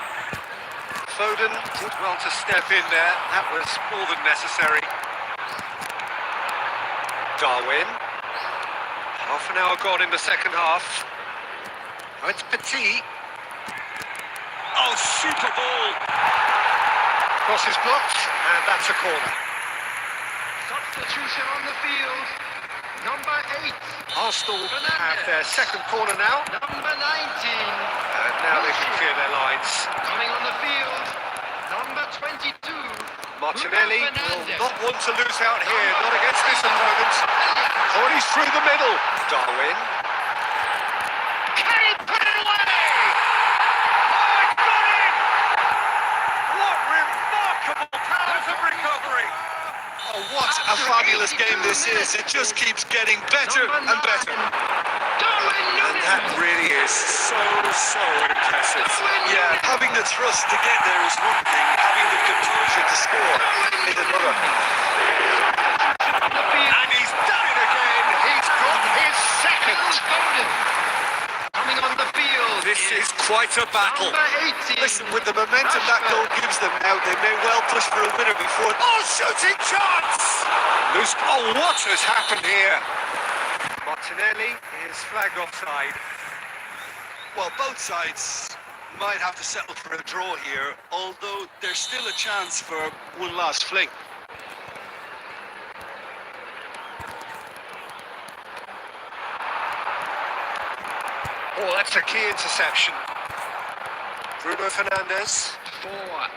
A: Foden did well to step in there. That was more than necessary. Darwin. Half an hour gone in the second half. Oh, it's Petit. Oh, super ball. Cross is blocked, and that's a corner.
D: Substitution on the field. Number 8.
A: Arsenal have their second corner now.
D: Number 19.
A: And now they can clear their lines.
D: Coming on the field. Number 22.
A: Martinelli
D: Bruno
A: will
D: Fernandes.
A: not want to lose out here, not against this opponent. Oh, he's through the middle. Darwin. Can he put it away? Oh, it's got in! What remarkable powers of recovery!
C: Oh, what a fabulous game this is. It just keeps getting better and better.
A: And that really is so impressive.
C: Yeah, having the thrust to get there is one thing. Having the composure to score is another.
A: And he's done it again. He's got his second.
D: Coming on the field.
A: This is quite a battle.
D: Number 18.
C: Listen, with the momentum that goal gives them now, they may well push for a winner before...
A: Oh, shooting chance! Loose. Oh, what has happened here? Martinelli is flagged offside.
C: Well, both sides might have to settle for a draw here, although there's still a chance for one last fling.
A: Oh, that's a key interception. Bruno Fernandes.
D: 4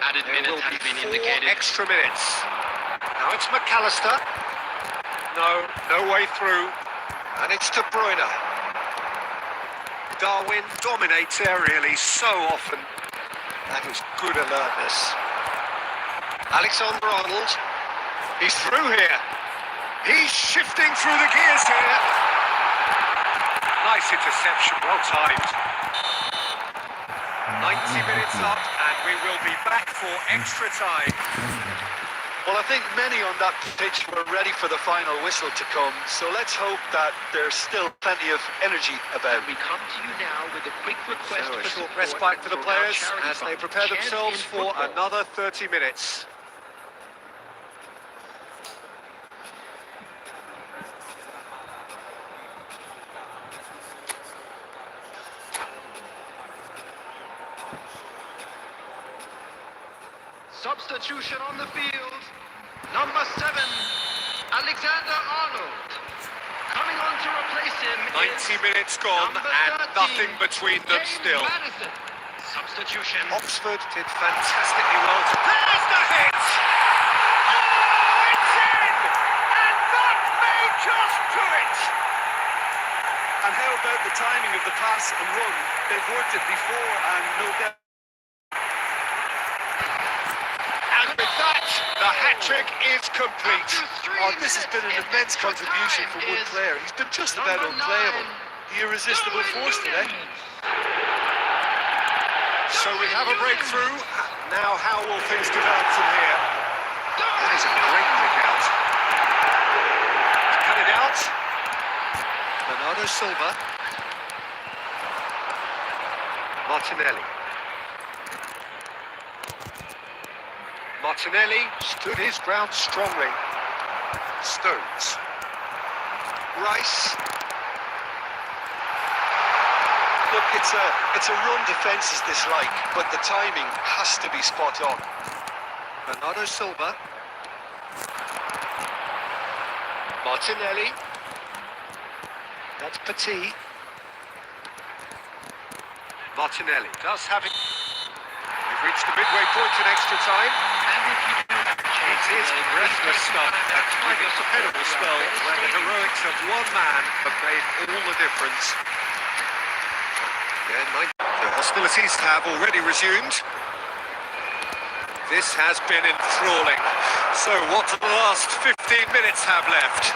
D: added
A: There
D: minutes
A: will
D: has
A: be
D: been
A: 4
D: indicated.
A: extra minutes. Now it's McAllister. No way through. And it's De Bruyne. Darwin dominates aerially so often. That is good alertness. Alexander-Arnold. He's through here. He's shifting through the gears here. Nice interception, well timed. 90 minutes up, and we will be back for extra time.
C: Well, I think many on that pitch were ready for the final whistle to come, so let's hope that there's still plenty of energy about.
D: We come to you now with a quick request
A: So a
D: for
A: short
D: support
A: respite for the
D: our
A: players
D: charity
A: as they
D: fund,
A: prepare
D: Chance
A: themselves
D: in
A: for
D: Football.
A: another 30 minutes.
D: Substitution on the field. Number 7, Alexander Arnold. Coming on to replace him
A: 90 minutes gone
D: number
A: and
D: 13,
A: nothing between them
D: James
A: still.
D: Madison. Substitution.
A: Oxford did fantastically well. There's the hit! Oh, it's in! And that may just do it!
C: And how about the timing of the pass and run? They've worked it before, and no doubt.
A: And with that, the hat-trick is complete.
C: Oh, this has been an immense contribution from one player. He's been just about unplayable. The irresistible force today.
A: So we have a breakthrough. Now how will things develop from here? That is a great pick out. Cut it out. Bernardo Silva. Martinelli. Martinelli stood his ground strongly. Stones. Rice.
C: Look, it's a run defence is dislike, but the timing has to be spot on.
A: Bernardo Silva. Martinelli. That's Petit. Martinelli does have it. We've reached the midway point in extra time. It is breathless stuff. A kind of incredible spell where the heroics of one man have made all the difference. The hostilities have already resumed. This has been enthralling. So what do the last 15 minutes have left?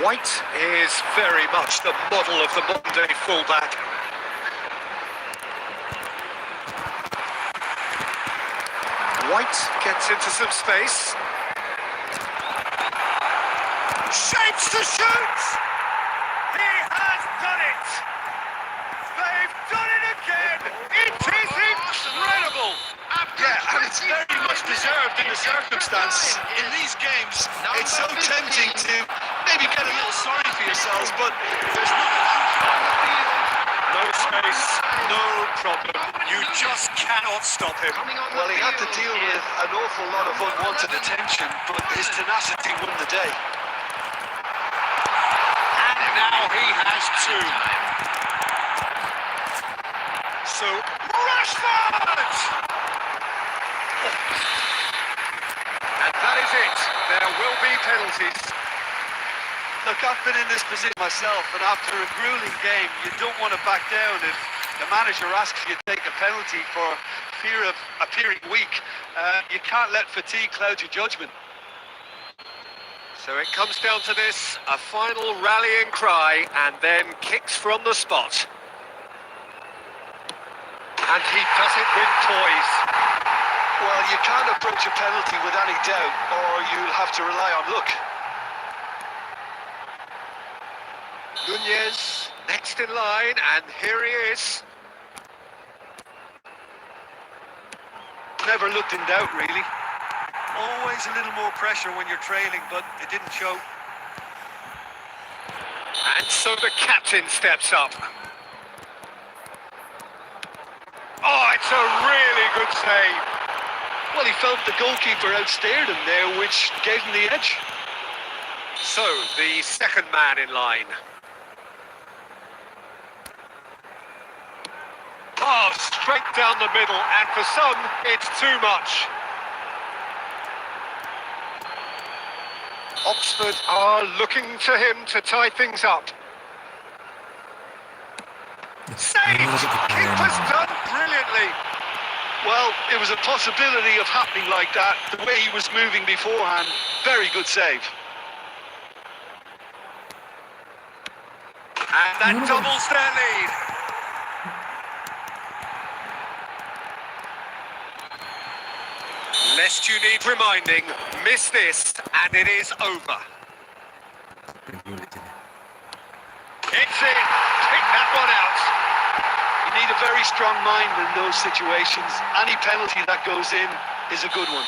A: White is very much the model of the modern-day fullback. White gets into some space. Shapes to shoot! He has done it! They've done it again! It is incredible!
C: Yeah, and it's very much deserved in the circumstance. In these games, it's so tempting to maybe get a little sorry for yourselves, but there's
A: No space, no problem. You just cannot stop him.
C: well, he had to deal with an awful lot of unwanted attention, but his tenacity won the day.
A: And now he has two. So, Rashford! And that is it. There will be penalties.
C: Look, I've been in this position myself, and after a grueling game, you don't want to back down if the manager asks you to take a penalty for fear of appearing weak. You can't let fatigue cloud your judgment.
A: So it comes down to this, a final rallying cry, and then kicks from the spot. And he does it with poise.
C: Well, you can't approach a penalty with any doubt, or you'll have to rely on luck.
A: Nunez next in line, and here he is.
C: Never looked in doubt, really. Always a little more pressure when you're trailing, but it didn't show.
A: And so the captain steps up. Oh, it's a really good save.
C: Well, he felt the goalkeeper outstared him there, which gave him the edge.
A: So, the second man in line. Oh, straight down the middle, and for some, it's too much. Oxford are looking to him to tie things up. Saved! Keeper's done brilliantly.
C: Well, it was a possibility of happening like that, the way he was moving beforehand. Very good save.
A: And that doubles their lead. Lest you need reminding, miss this and it is over. It's in. Pick that one out.
C: You need a very strong mind in those situations. Any penalty that goes in is a good one.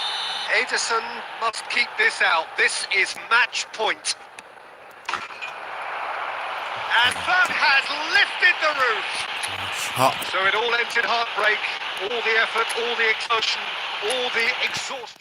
A: Ederson must keep this out. This is match point. And that has lifted the roof.
B: 好，
A: So it all ends in heartbreak, all the effort, all the exertion, all the exhaustion.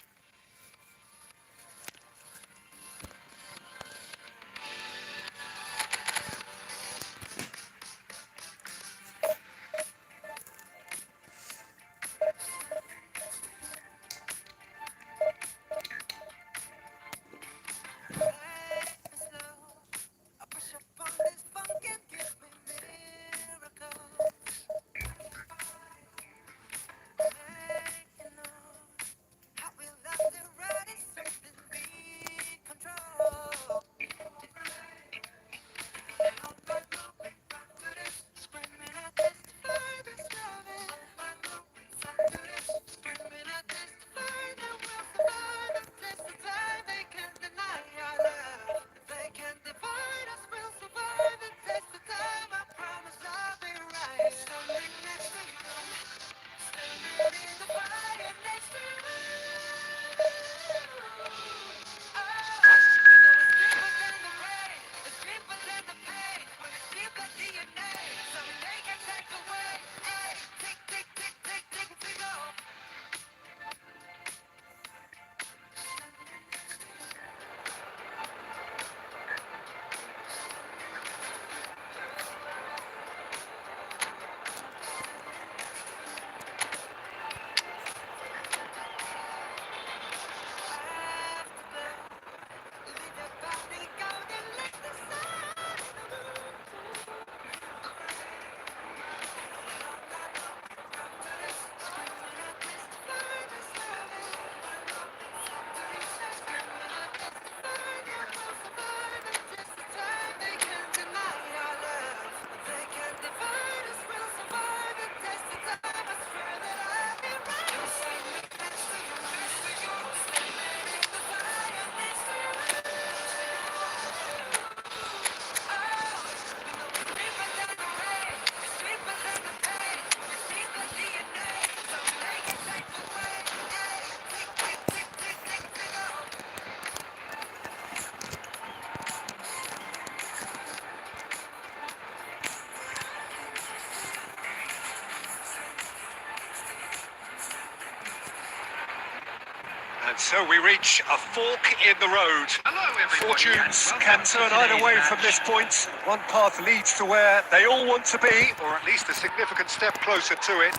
A: And so we reach a fork in the road.
D: Hello, everybody.
A: Fortunes
D: and
A: can
D: welcome
A: turn
D: to
A: either
D: today's
A: way
D: match.
A: from this point. One path leads to where they all want to be, or at least a significant step closer to it.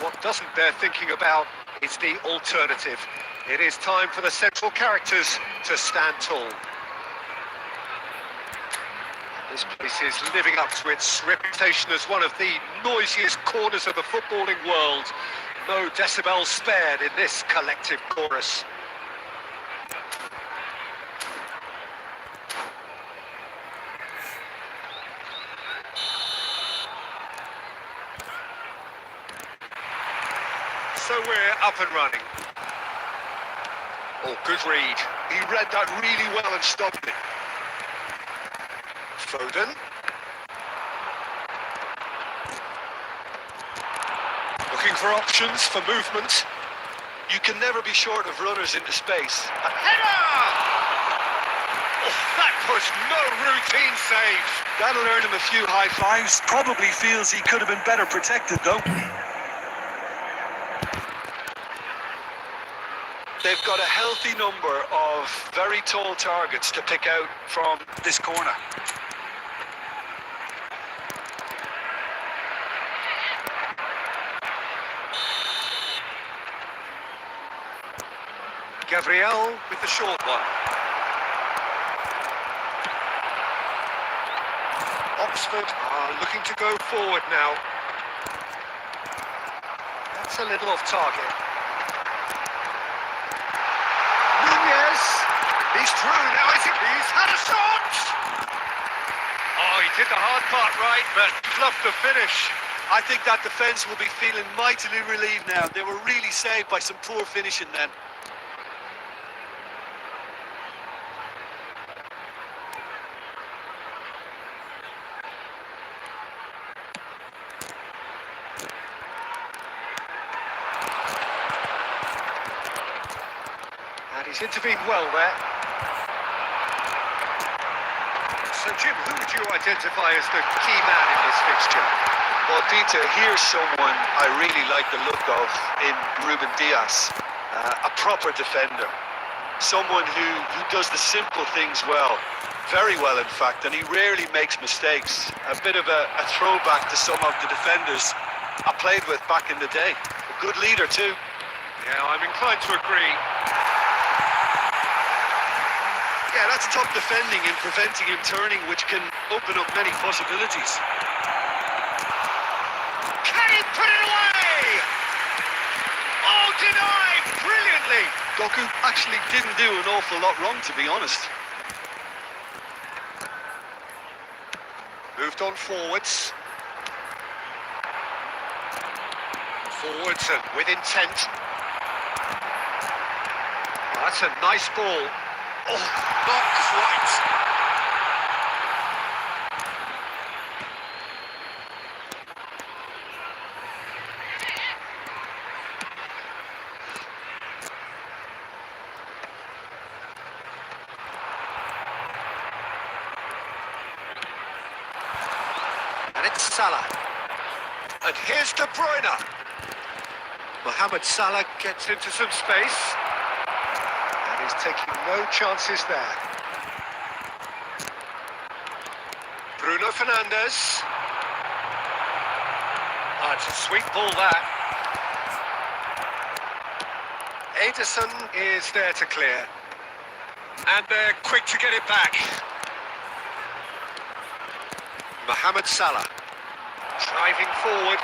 A: What doesn't bear thinking about is the alternative. It is time for the central characters to stand tall. This place is living up to its reputation as one of the noisiest corners of the footballing world. No decibels spared in this collective chorus. So we're up and running. Oh, good read.
C: He read that really well and stopped it.
A: Foden. Looking for options for movement.
C: You can never be short of runners into space.
A: A header! Oh, that was no routine save.
C: That'll earn him a few high fives. Probably feels he could have been better protected, though. They've got a healthy number of very tall targets to pick out from this corner.
A: Gabriel with the short one. Oxford are looking to go forward now. That's a little off target. Nunez, he's through now, is he? He's had a shot! Oh, he did the hard part right, but fluffed the finish.
C: I think that defence will be feeling mightily relieved now. They were really saved by some poor finishing then.
A: And he's intervened well there. So, Jim, who would you identify as the key man in this fixture?
C: Well, Peter, here's someone I really like the look of in Ruben Diaz. A proper defender. Someone who does the simple things well. Very well, in fact, and he rarely makes mistakes. A bit of a throwback to some of the defenders I played with back in the day. A good leader, too.
A: Yeah, I'm inclined to agree.
C: Yeah, that's top defending and preventing him turning, which can open up many possibilities.
A: Can he put it away? Oh, denied brilliantly.
C: Goku actually didn't do an awful lot wrong, to be honest.
A: Moved on forwards. Forwards and with intent. Oh, that's a nice ball. Oh, not quite. And it's Salah. And here's De Bruyne. Mohamed Salah gets into some space. And he's taking no chances there. Bruno Fernandes. Oh, it's a sweet ball, that. Ederson is there to clear. And they're quick to get it back. Mohamed Salah. Driving forward.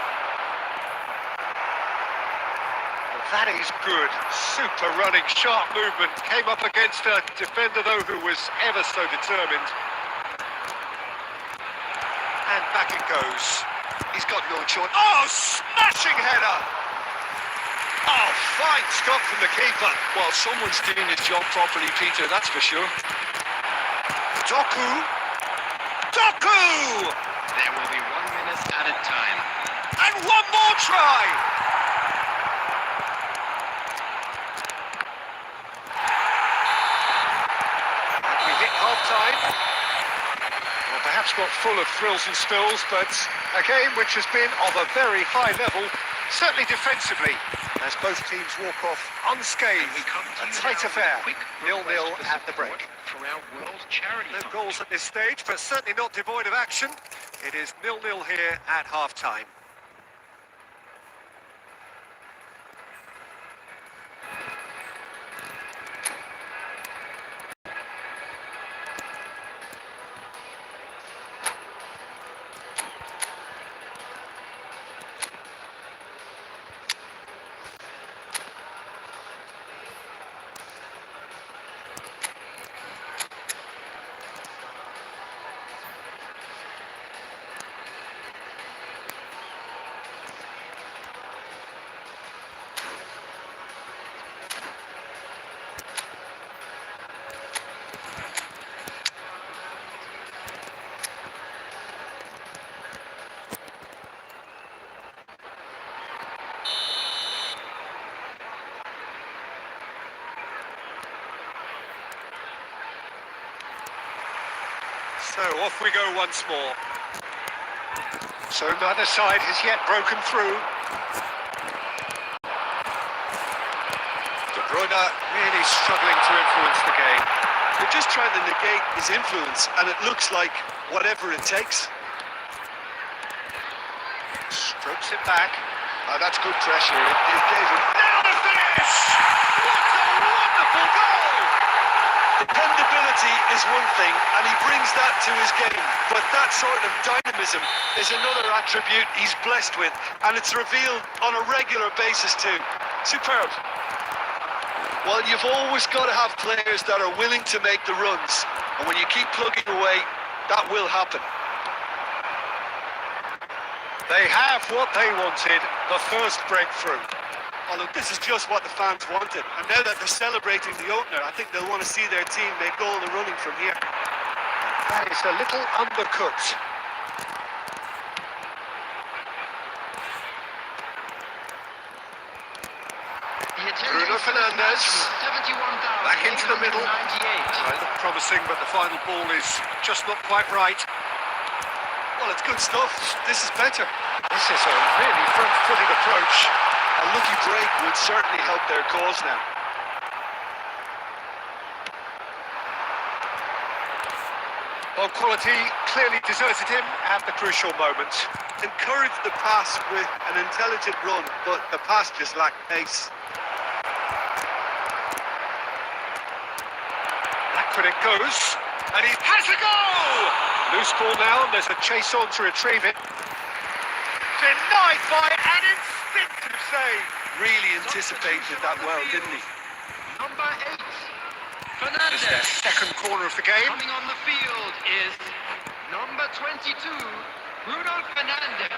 A: Well, that is good. Super running, sharp movement. Came up against a defender, though, who was ever so determined. And back it goes. He's got no choice. Oh, smashing header! Oh, fine stop from the keeper.
C: Well, someone's doing his job properly, Peter, that's for sure.
A: Doku! Doku!
D: There will be 1 minute added time.
A: And one more try! And we hit half-time. Well, perhaps not full of thrills and spills, but a game which has been of a very high level, certainly defensively, as both teams walk off unscathed. A tight affair, 0-0 at the break.
D: For our World Charity
A: No
D: Fund.
A: goals at this stage, but certainly not devoid of action. It is 0-0 here at half-time. So off we go once more. So neither side has yet broken through. De Bruyne really struggling to influence the game.
C: They're just trying to negate his influence, and it looks like whatever it takes.
A: Strokes it back.
C: Oh, that's good pressure. It gave him...
A: Now the finish! What a wonderful goal!
C: Dependability is one thing, and he brings that to his game. But that sort of dynamism is another attribute he's blessed with, and it's revealed on a regular basis too. Superb. Well, you've always got to have players that are willing to make the runs, and when you keep plugging away, that will happen.
A: They have what they wanted, the first breakthrough.
C: Oh, look, this is just what the fans wanted. And now that they're celebrating the opener, I think they'll want to see their team make all the running from here.
A: That is a little undercooked. Bruno Fernandes. Back into the middle. Well, look promising, but the final ball is just not quite right. Well,
C: Well, it's good stuff. This is better.
A: This is a really front-footed approach.
C: A lucky break would certainly help their cause now.
A: Ball quality clearly deserted him at the crucial moment.
C: Encouraged the pass with an intelligent run, but the pass just lacked pace.
A: Back when it goes, and he has a goal! Loose ball now, and there's a chase on to retrieve it. Denied by an instinctive save.
C: Really anticipated that well, didn't he?
D: Number 8,
A: This is their
D: Fernandez.
A: second corner of the game.
D: Coming on the field is number 22, Bruno Fernandez.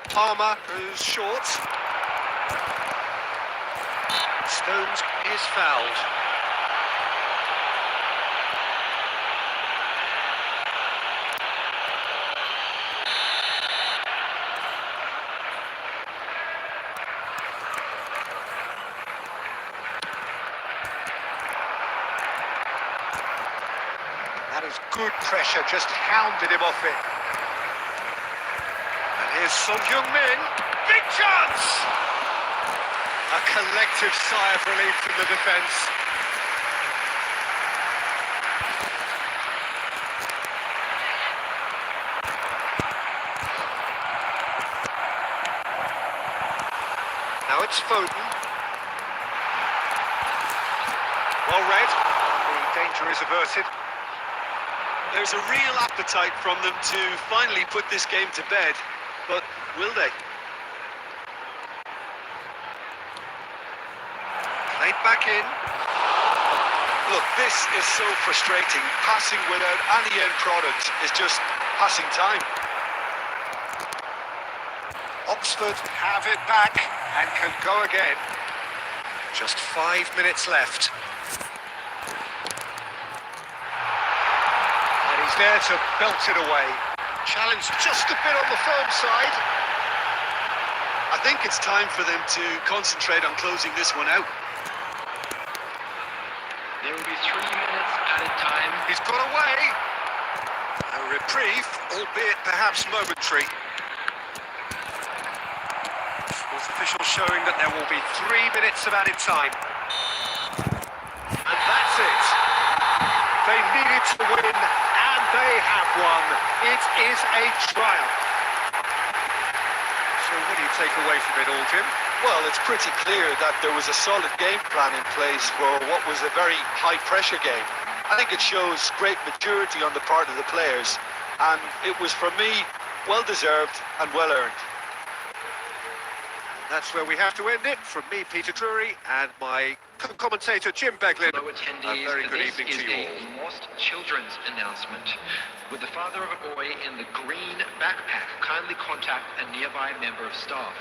A: Palmer is short. Stones is fouled. That is good pressure, just hounded him off it. And here's Son Heung-min. Big chance! A collective sigh of relief from the defence. Now it's Foden. Well read. The danger is averted.
C: There's a real appetite from them to finally put this game to bed, but will they?
A: Played back in.
C: Look, this is so frustrating. Passing without any end product is just passing time.
A: Oxford have it back and can go again. Just 5 minutes left. And he's there to belt it away. Challenge just a bit on the firm side.
C: I think it's time for them to concentrate on closing this one out.
D: There will be 3 minutes added time.
A: He's got away. A reprieve, albeit perhaps momentary. Sports officials showing that there will be 3 minutes of added time. And that's it. They needed to win, and they have won. It is a triumph. So what do you take away from it all, Jim?
C: Well, it's pretty clear that there was a solid game plan in place for what was a very high-pressure game. I think it shows great maturity on the part of the players, and it was, for me, well-deserved and well-earned.
A: That's where we have to end it. From me, Peter Drury, and my commentator, Jim Beglin.
D: Hello, attendees.
A: A very good
D: This
A: evening
D: is
A: to you
D: a
A: all.
D: lost children's announcement. With the father of a boy in the green backpack, kindly contact a nearby member of staff.